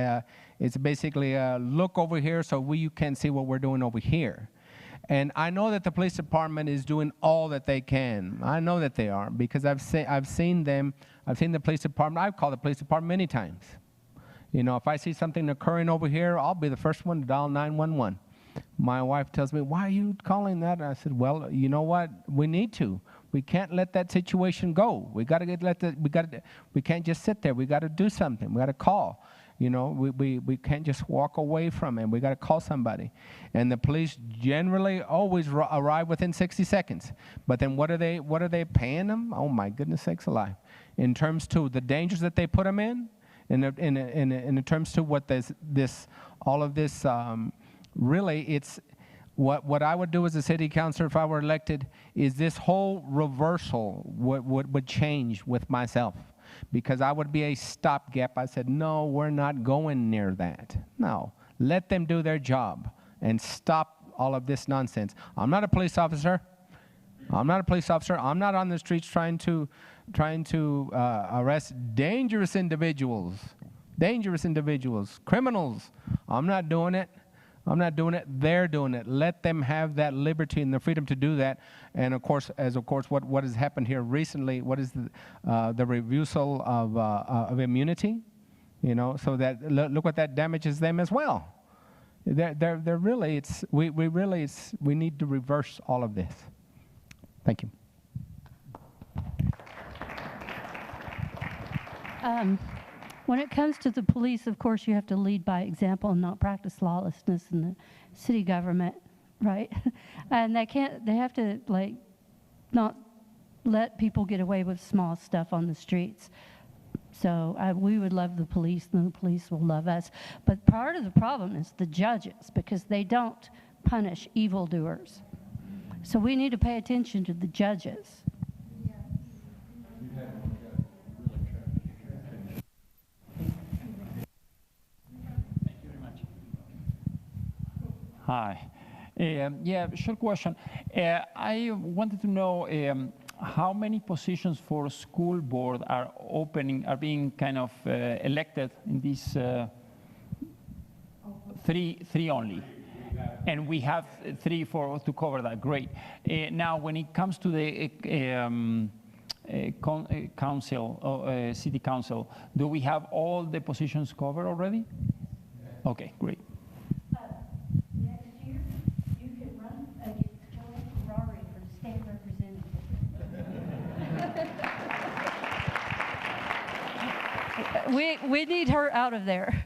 look over here so you can see what we're doing over here. And I know that the police department is doing all that they can. I know that they are, because I've seen the police department. I've called the police department many times. You know, if I see something occurring over here, I'll be the first one to dial 911. My wife tells me, "Why are you calling that?" And I said, "Well, you know what? We need to. We can't let that situation go. We can't just sit there. We got to do something. We got to call. You know, we can't just walk away from it. We got to call somebody." And the police generally always arrive within 60 seconds. But then what are they paying them? Oh my goodness sakes alive! In terms to the dangers that they put them in terms to what all of this really, it's what I would do as a city councilor if I were elected is this whole reversal would change with myself. Because I would be a stopgap. I said, no, we're not going near that. No, let them do their job and stop all of this nonsense. I'm not a police officer. I'm not on the streets trying to arrest dangerous individuals, criminals. I'm not doing it. They're doing it. Let them have that liberty and the freedom to do that. And of course, what has happened here recently? What is the reversal of immunity? You know, so that look what that damages them as well. They're really we need to reverse all of this. Thank you. When it comes to the police, of course, you have to lead by example and not practice lawlessness in the city government, right? And they have to, like, not let people get away with small stuff on the streets. So we would love the police, and the police will love us. But part of the problem is the judges, because they don't punish evildoers. So we need to pay attention to the judges. Hi. Yeah, short question. I wanted to know how many positions for school board are being kind of elected in these three only. And we have three to cover that. Great. Now, when it comes to the city council, do we have all the positions covered already? Okay, great. We need her out of there.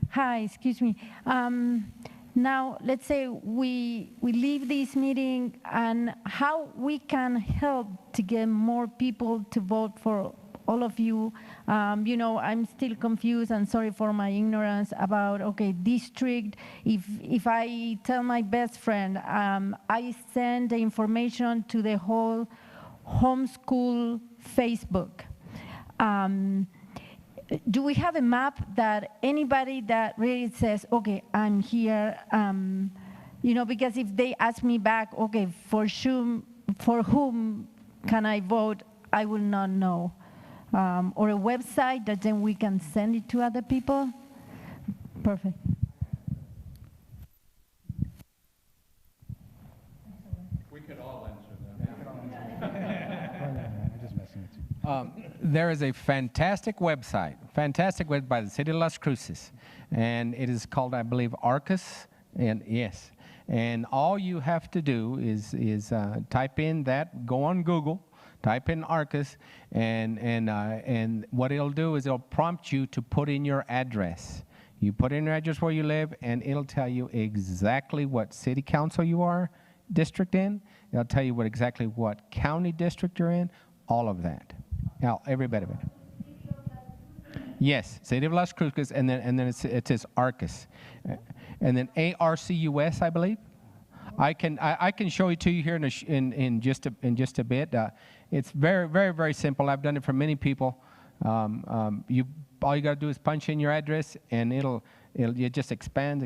Hi, excuse me. Now, let's say we leave this meeting, and how we can help to get more people to vote for all of you. You know, I'm still confused, and sorry for my ignorance about, okay, district. If I tell my best friend, I send the information to the whole homeschool Facebook. Do we have a map that anybody that really says, okay, I'm here, you know, because if they ask me back, okay, for whom can I vote, I will not know. Or a website that then we can send it to other people? Perfect. We could There is a fantastic website by the City of Las Cruces, and it is called, I believe, Arcus, and yes. And all you have to do is type in that, go on Google, type in Arcus, and what it'll do is it'll prompt you to put in your address. You put in your address where you live, and it'll tell you exactly what city council you are, district in. It'll tell you exactly what county district you're in, all of that. Now, every bit of it. Yes, City of Las Cruces, and then it says Arcus, and then ARCUS, I believe. I can show it to you here in just a bit. It's very, very, very simple. I've done it for many people. All you got to do is punch in your address, and it just expands,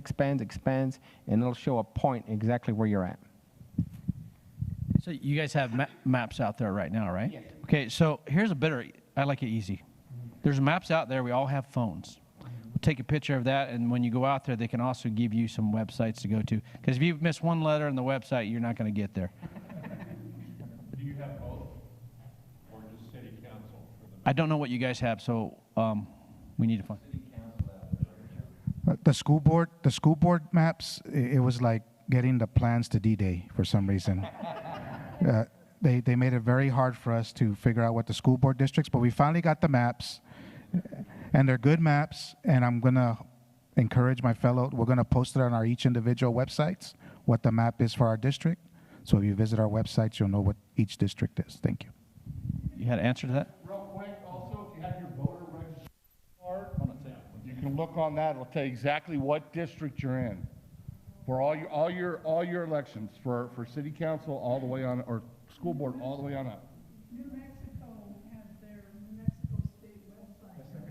and it'll show a point exactly where you're at. So you guys have maps out there right now, right? Yes. Okay, so here's I like it easy. There's maps out there. We all have phones. We'll take a picture of that, and when you go out there, they can also give you some websites to go to. Because if you miss one letter in the website, you're not going to get there. Do you have both, or just city council? I don't know what you guys have, so we need to find. The school board maps, it was like getting the plans to D-Day for some reason. They made it very hard for us to figure out what the school board districts, but we finally got the maps, and they're good maps, and I'm going to encourage we're going to post it on our each individual websites, what the map is for our district. So if you visit our websites, you'll know what each district is. Thank you. You had an answer to that? Real quick, also, if you have your voter registration card, you can look on that. It'll tell you exactly what district you're in for all your elections for city council all the way on, or school board all the way on up. New Mexico has their New Mexico State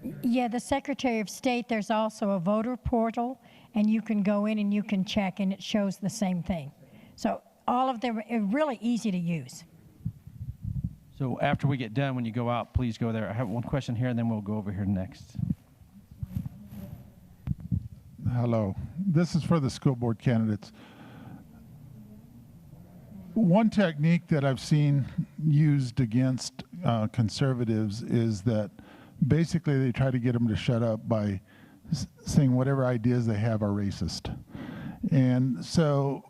website. Yeah, the Secretary of State, there's also a voter portal, and you can go in and you can check, and it shows the same thing. So all of them are really easy to use. So after we get done, when you go out, please go there. I have one question here, and then we'll go over here next. Hello. This is for the school board candidates. One technique that I've seen used against conservatives is that basically they try to get them to shut up by saying whatever ideas they have are racist. And so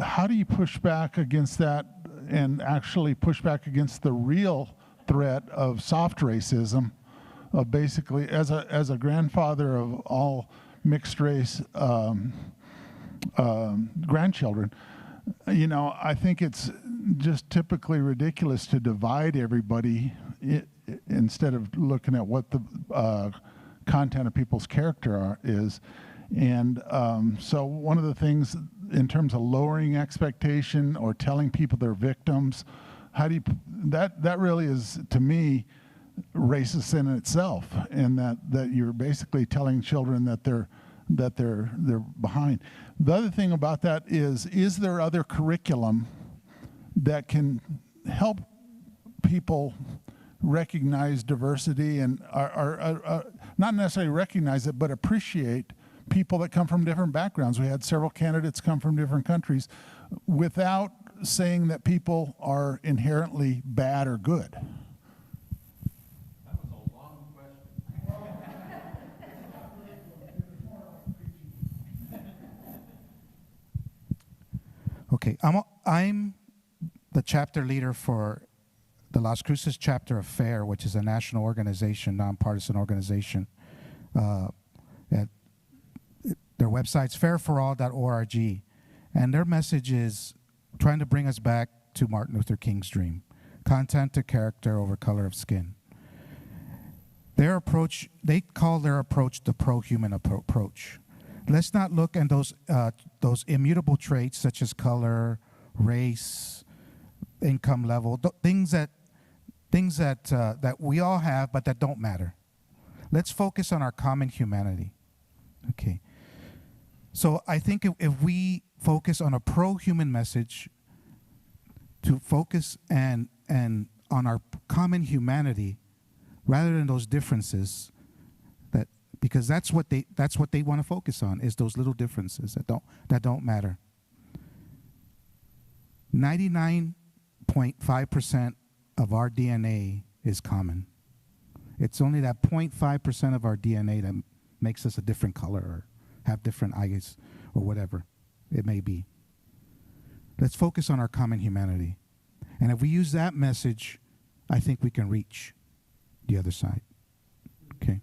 how do you push back against that and actually push back against the real threat of soft racism, of basically, as a grandfather of all mixed race grandchildren, you know, I think it's just typically ridiculous to divide everybody instead of looking at what the content of people's character is. And so one of the things in terms of lowering expectation or telling people they're victims, how do you, that really is, to me, racist in itself, and that you're basically telling children that they're behind. The other thing about that is there other curriculum that can help people recognize diversity and are not necessarily recognize it, but appreciate people that come from different backgrounds? We had several candidates come from different countries without saying that people are inherently bad or good. That was a long question. Okay, I'm the chapter leader for the Las Cruces chapter of FAIR, which is a national organization, nonpartisan organization. Their website's fairforall.org, and their message is trying to bring us back to Martin Luther King's dream: content to character over color of skin. Their approach, they call their approach the pro-human approach. Let's not look at those immutable traits such as color, race, income level, things that we all have but that don't matter. Let's focus on our common humanity. Okay. So I think if we focus on a pro-human message, to focus and on our common humanity rather than those differences, because that's what they want to focus on, is those little differences that don't matter. 99.5% of our DNA is common. It's only that 0.5% of our DNA that makes us a different color or have different eyes or whatever it may be. Let's focus on our common humanity. And if we use that message, I think we can reach the other side. Okay?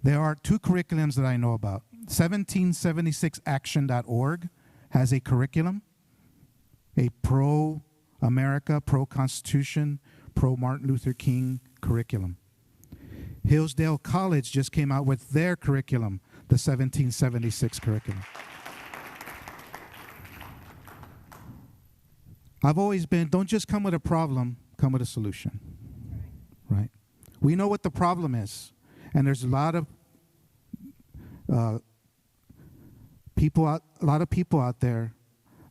There are 2 curriculums that I know about. 1776action.org has a curriculum, a pro-America, pro-Constitution, pro-Martin Luther King curriculum. Hillsdale College just came out with their curriculum, the 1776 curriculum. I've always been, don't just come with a problem, come with a solution. Right? We know what the problem is, and there's a lot of people out there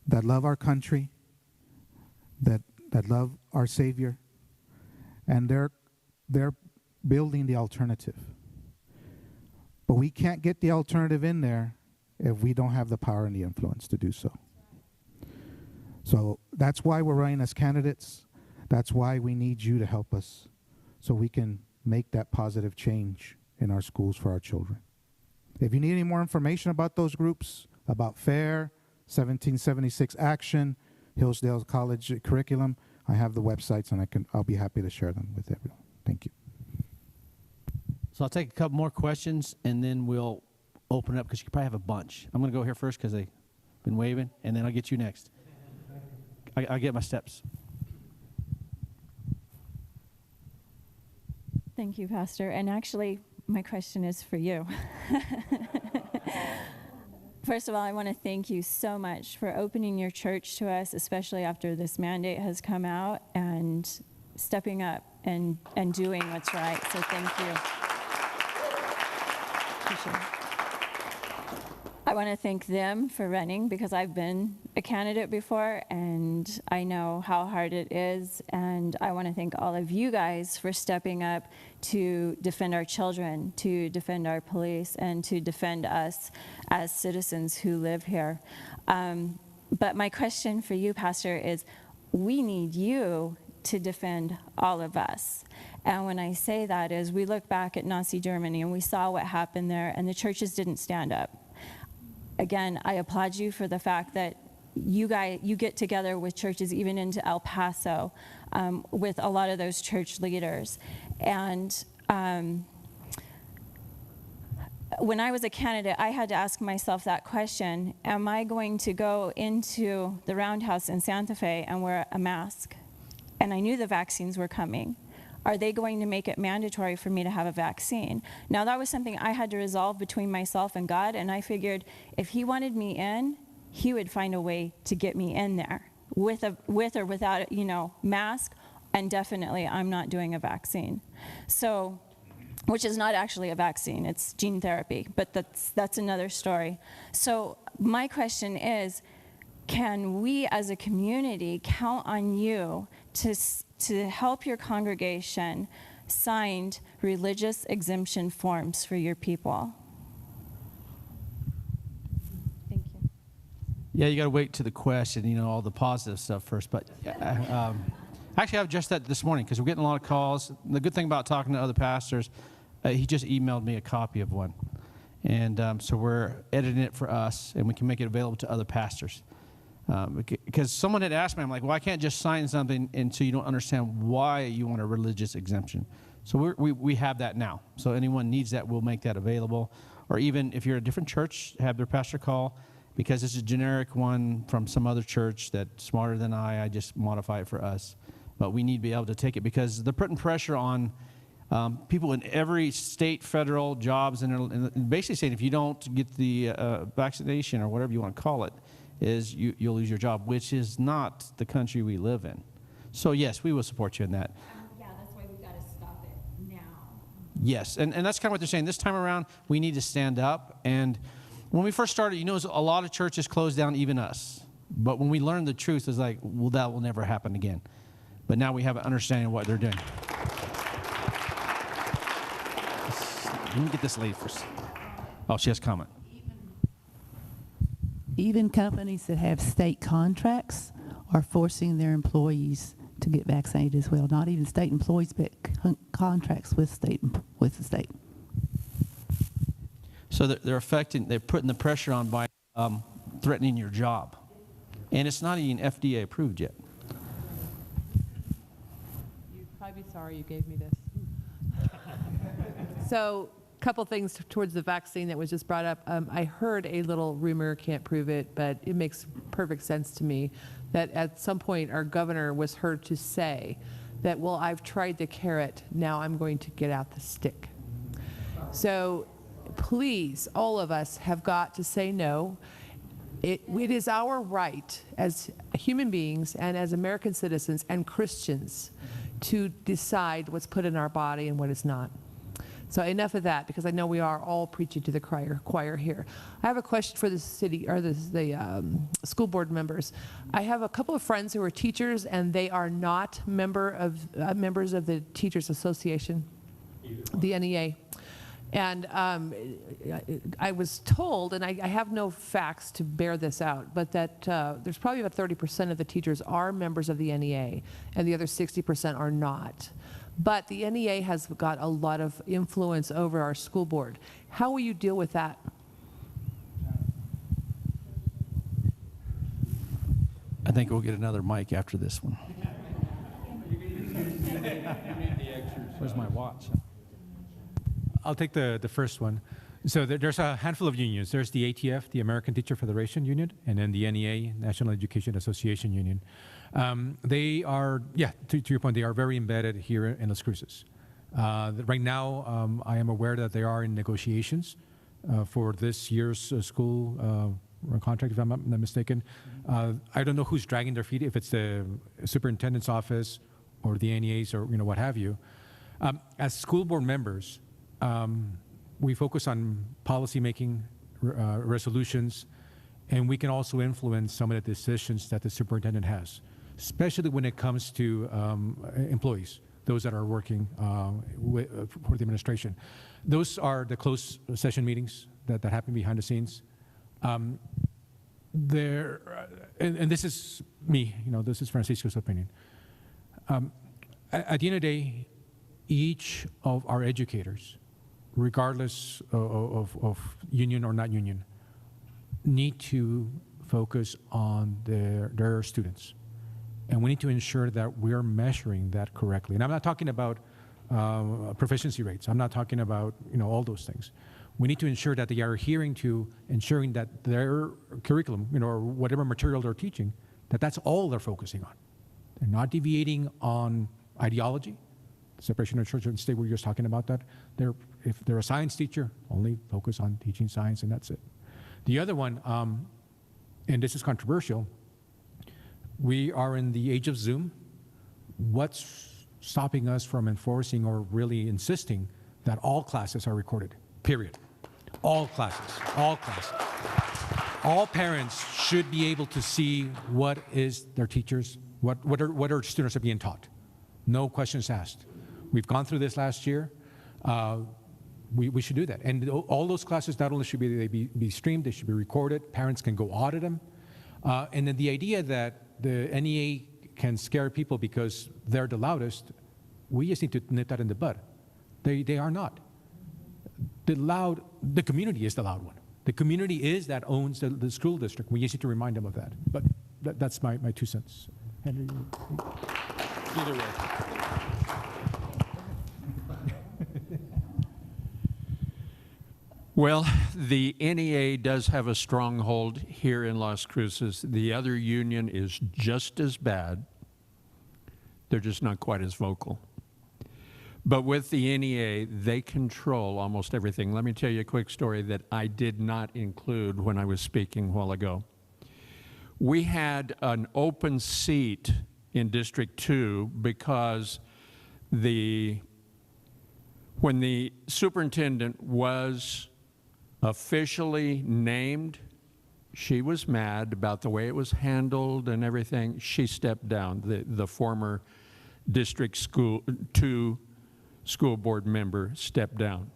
that love our country, that love our Savior, and they're building the alternative. But we can't get the alternative in there if we don't have the power and the influence to do so. So that's why we're running as candidates. That's why we need you to help us so we can make that positive change in our schools for our children. If you need any more information about those groups, about FAIR, 1776 Action, Hillsdale College curriculum, I have the websites and I'll be happy to share them with everyone. Thank you. So I'll take a couple more questions and then we'll open it up because you probably have a bunch. I'm going to go here first because they've been waving, and then I'll get you next. I get my steps. Thank you, Pastor. And actually, my question is for you. First of all, I want to thank you so much for opening your church to us, especially after this mandate has come out, and stepping up and doing what's right. So thank you. Appreciate it. I want to thank them for running because I've been a candidate before and I know how hard it is. And I want to thank all of you guys for stepping up to defend our children, to defend our police, and to defend us as citizens who live here. But my question for you, Pastor, is we need you to defend all of us. And when I say that is we look back at Nazi Germany and we saw what happened there, and the churches didn't stand up. Again, I applaud you for the fact that you get together with churches even into El Paso with a lot of those church leaders. And when I was a candidate, I had to ask myself that question: am I going to go into the Roundhouse in Santa Fe and wear a mask? And I knew the vaccines were coming. Are they going to make it mandatory for me to have a vaccine? Now, that was something I had to resolve between myself and God, and I figured if he wanted me in, he would find a way to get me in there with or without, mask, and definitely I'm not doing a vaccine. So, which is not actually a vaccine, it's gene therapy, but that's another story. So my question is, can we as a community count on you to help your congregation sign religious exemption forms for your people? Thank you. Yeah, you got to wait to the question, all the positive stuff first. But actually, I've addressed that this morning because we're getting a lot of calls. The good thing about talking to other pastors, he just emailed me a copy of one. And so we're editing it for us, and we can make it available to other pastors. Because someone had asked me, I'm like, well, I can't just sign something until you don't understand why you want a religious exemption. So we have that now. So anyone needs that, we'll make that available. Or even if you're a different church, have their pastor call, because it's a generic one from some other church that's smarter than I just modify it for us. But we need to be able to take it because they're putting pressure on people in every state, federal jobs, and basically saying if you don't get the vaccination or whatever you want to call it, is you'll lose your job, which is not the country we live in. So yes, we will support you in that. Yeah, that's why we've got to stop it now. Yes, and that's kind of what they're saying. This time around, we need to stand up. And when we first started, a lot of churches closed down, even us. But when we learned the truth, it's like, well, that will never happen again. But now we have an understanding of what they're doing. Let me get this lady first. Oh, she has a comment. Even companies that have state contracts are forcing their employees to get vaccinated as well. Not even state employees, but contracts with the state. So they're putting the pressure on by threatening your job. And it's not even FDA approved yet. You'd probably be sorry you gave me this. So, a couple things towards the vaccine that was just brought up. I heard a little rumor, can't prove it, but it makes perfect sense to me, that at some point our governor was heard to say that, well, I've tried the carrot, now I'm going to get out the stick. So please, all of us have got to say no. It is our right as human beings and as American citizens and Christians to decide what's put in our body and what is not. So enough of that, because I know we are all preaching to the choir here. I have a question for the city or the school board members. I have a couple of friends who are teachers, and they are not members of the Teachers Association, the NEA. And I was told, and I have no facts to bear this out, but that there's probably about 30% of the teachers are members of the NEA, and the other 60% are not. But the NEA has got a lot of influence over our school board. How will you deal with that? I think we'll get another mic after this one. Where's my watch? I'll take the first one. So there's a handful of unions. There's the ATF, the American Teacher Federation Union, and then the NEA, National Education Association Union. They are, yeah, to your point, they are very embedded here in Las Cruces. Right now, I am aware that they are in negotiations for this year's school contract, if I'm not mistaken. I don't know who's dragging their feet, if it's the superintendent's office or the NEAs or what have you. As school board members, we focus on policy making, resolutions, and we can also influence some of the decisions that the superintendent has, especially when it comes to employees, those that are working for the administration. Those are the closed session meetings that happen behind the scenes. And this is me, this is Francisco's opinion. At the end of the day, each of our educators, regardless of union or not union, need to focus on their students. And we need to ensure that we're measuring that correctly. And I'm not talking about proficiency rates. I'm not talking about all those things. We need to ensure that they are adhering to ensuring that their curriculum, or whatever material they're teaching, that's all they're focusing on. They're not deviating on ideology, separation of church and state. We were just talking about that. If they're a science teacher, only focus on teaching science, and that's it. The other one, and this is controversial, we are in the age of Zoom. What's stopping us from enforcing or really insisting that all classes are recorded, period? All classes, all classes. All parents should be able to see what is their teachers, what our students are being taught. No questions asked. We've gone through this last year. We should do that. And all those classes not only should be streamed, they should be recorded. Parents can go audit them. And then the idea that the NEA can scare people because they're the loudest, we just need to nip that in the bud. They are not. The community is the loud one. The community is that owns the school district. We just need to remind them of that. But that's my 2 cents. Henry, Either way. Well, the NEA does have a stronghold here in Las Cruces. The other union is just as bad. They're just not quite as vocal. But with the NEA, they control almost everything. Let me tell you a quick story that I did not include when I was speaking a while ago. We had an open seat in District 2 because when the superintendent was officially named, she was mad about the way it was handled and everything. She stepped down. The former District 2 school board member stepped down.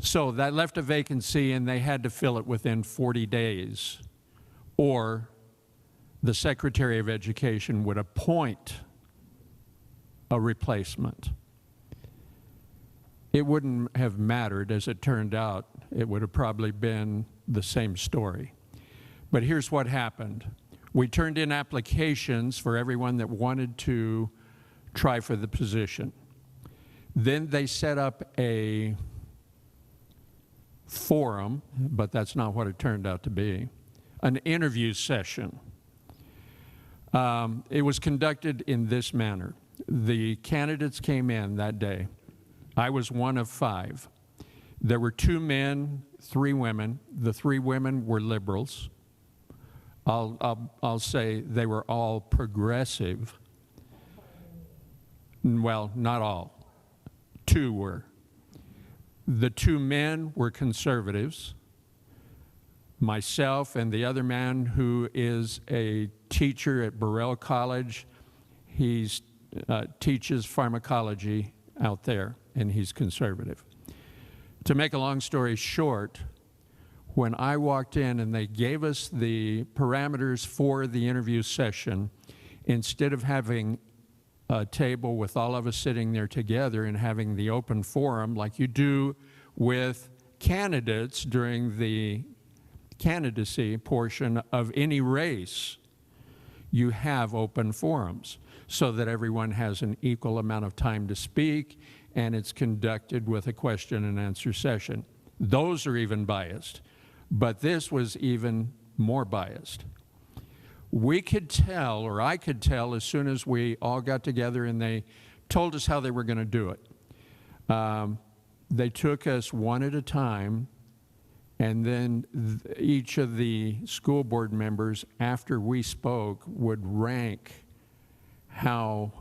So that left a vacancy, and they had to fill it within 40 days, or the Secretary of Education would appoint a replacement. It wouldn't have mattered, as it turned out. It would have probably been the same story. But here's what happened. We turned in applications for everyone that wanted to try for the position. Then they set up a forum, but that's not what it turned out to be, an interview session. It was conducted in this manner. The candidates came in that day. I was one of 5. There were 2 men, 3 women. The 3 women were liberals. I'll say they were all progressive. Well, not all. 2 were. The 2 men were conservatives. Myself and the other man, who is a teacher at Burrell College, he teaches pharmacology out there, and he's conservative. To make a long story short, when I walked in and they gave us the parameters for the interview session, instead of having a table with all of us sitting there together and having the open forum like you do with candidates during the candidacy portion of any race, you have open forums so that everyone has an equal amount of time to speak, and it's conducted with a question and answer session. Those are even biased, but this was even more biased. We could tell, or I could tell, as soon as we all got together and they told us how they were going to do it. They took us one at a time, and then each of the school board members, after we spoke, would rank how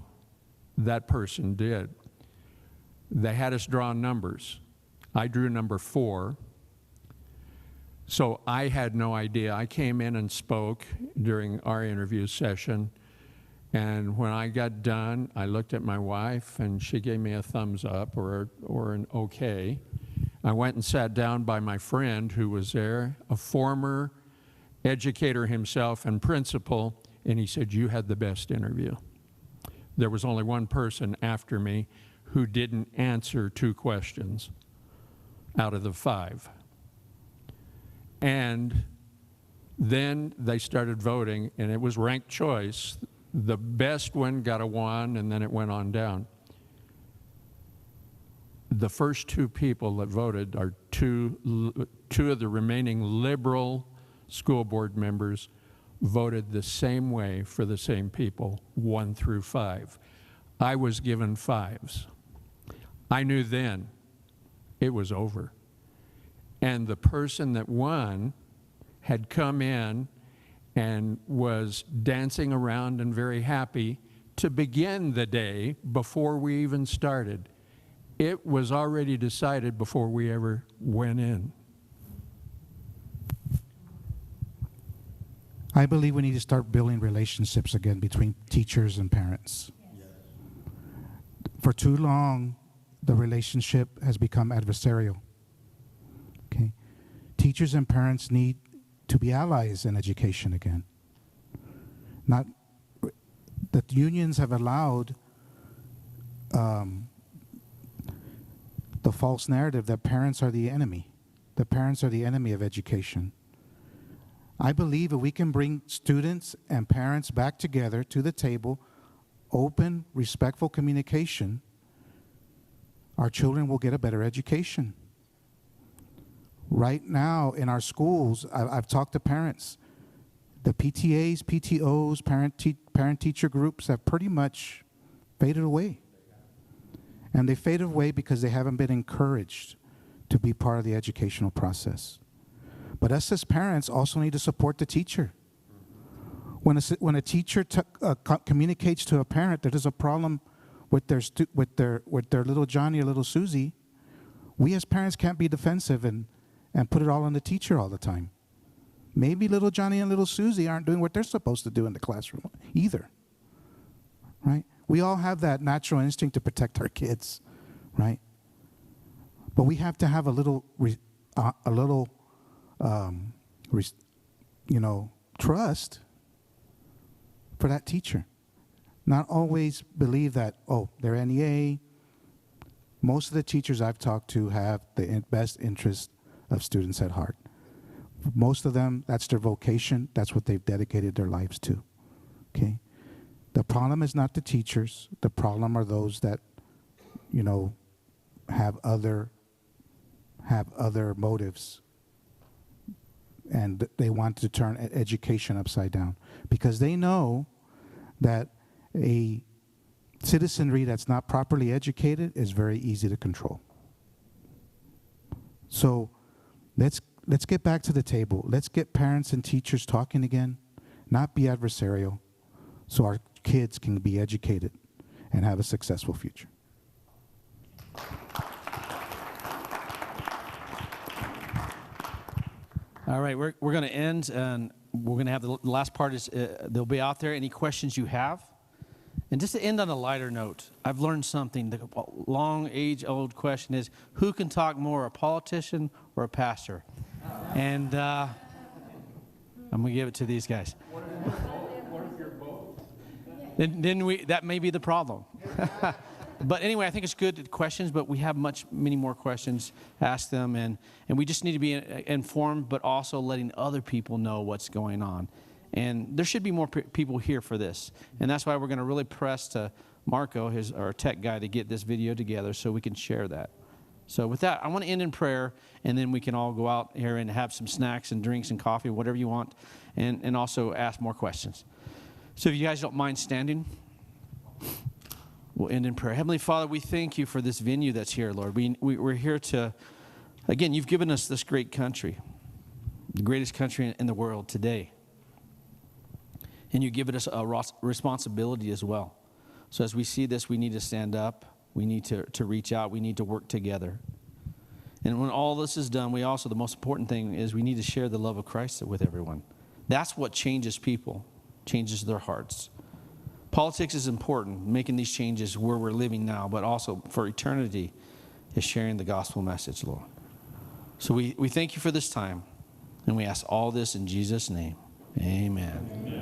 that person did. They had us draw numbers. I drew number 4. So I had no idea. I came in and spoke during our interview session, and when I got done, I looked at my wife, and she gave me a thumbs up or an okay. I went and sat down by my friend who was there, a former educator himself and principal, and he said, "You had the best interview." There was only one person after me who didn't answer 2 questions out of the 5. And then they started voting, and it was ranked choice. The best one got a 1, and then it went on down. The first 2 people that voted are two of the remaining liberal school board members voted the same way for the same people, 1 through 5. I was given 5s. I knew then it was over. And the person that won had come in and was dancing around and very happy to begin the day before we even started. It was already decided before we ever went in. I believe we need to start building relationships again between teachers and parents. Yes. For too long, the relationship has become adversarial. Okay? Teachers and parents need to be allies in education again. Not that unions have allowed the false narrative that parents are the enemy. The parents are the enemy of education. I believe if we can bring students and parents back together to the table, open, respectful communication, our children will get a better education. Right now in our schools, I've talked to parents. The PTAs, PTOs, parent-teacher groups have pretty much faded away. And they faded away because they haven't been encouraged to be part of the educational process. But us as parents also need to support the teacher. When a teacher communicates to a parent that there's a problem with their little Johnny or little Susie, we as parents can't be defensive and put it all on the teacher all the time. Maybe little Johnny and little Susie aren't doing what they're supposed to do in the classroom either, right? We all have that natural instinct to protect our kids, right? But we have to have a little trust for that teacher. not always believe that, oh, they're NEA. Most of the teachers I've talked to have the best interest of students at heart. Most of them, that's their vocation. That's what they've dedicated their lives to, okay? The problem is not the teachers. The problem are those that, you know, have other motives, and they want to turn education upside down because they know that a citizenry that's not properly educated is very easy to control. So let's get back to the table. Let's get parents and teachers talking again, not be adversarial, so our kids can be educated and have a successful future. All right, we're going to end, and we're going to have the last part is they'll be out there. Any questions you have? And just to end on a lighter note, I've learned something. The long, age-old question is, who can talk more, a politician or a pastor? And I'm going to give it to these guys. What if you're both? Then that may be the problem. But anyway, I think it's good questions, but we have many more questions. Ask them, and we just need to be informed, but also letting other people know what's going on. And there should be more people here for this. And that's why we're going to really press to Marco, our tech guy, to get this video together so we can share that. So with that, I want to end in prayer, and then we can all go out here and have some snacks and drinks and coffee, whatever you want, and also ask more questions. So if you guys don't mind standing, we'll end in prayer. Heavenly Father, we thank you for this venue that's here, Lord. We're here to, again, you've given us this great country, the greatest country in the world today. And you've given us a responsibility as well. So as we see this, we need to stand up. We need to reach out. We need to work together. And when all this is done, the most important thing is we need to share the love of Christ with everyone. That's what changes people, changes their hearts. Politics is important, making these changes where we're living now, but also for eternity is sharing the gospel message, Lord. So we thank you for this time, and we ask all this in Jesus' name. Amen.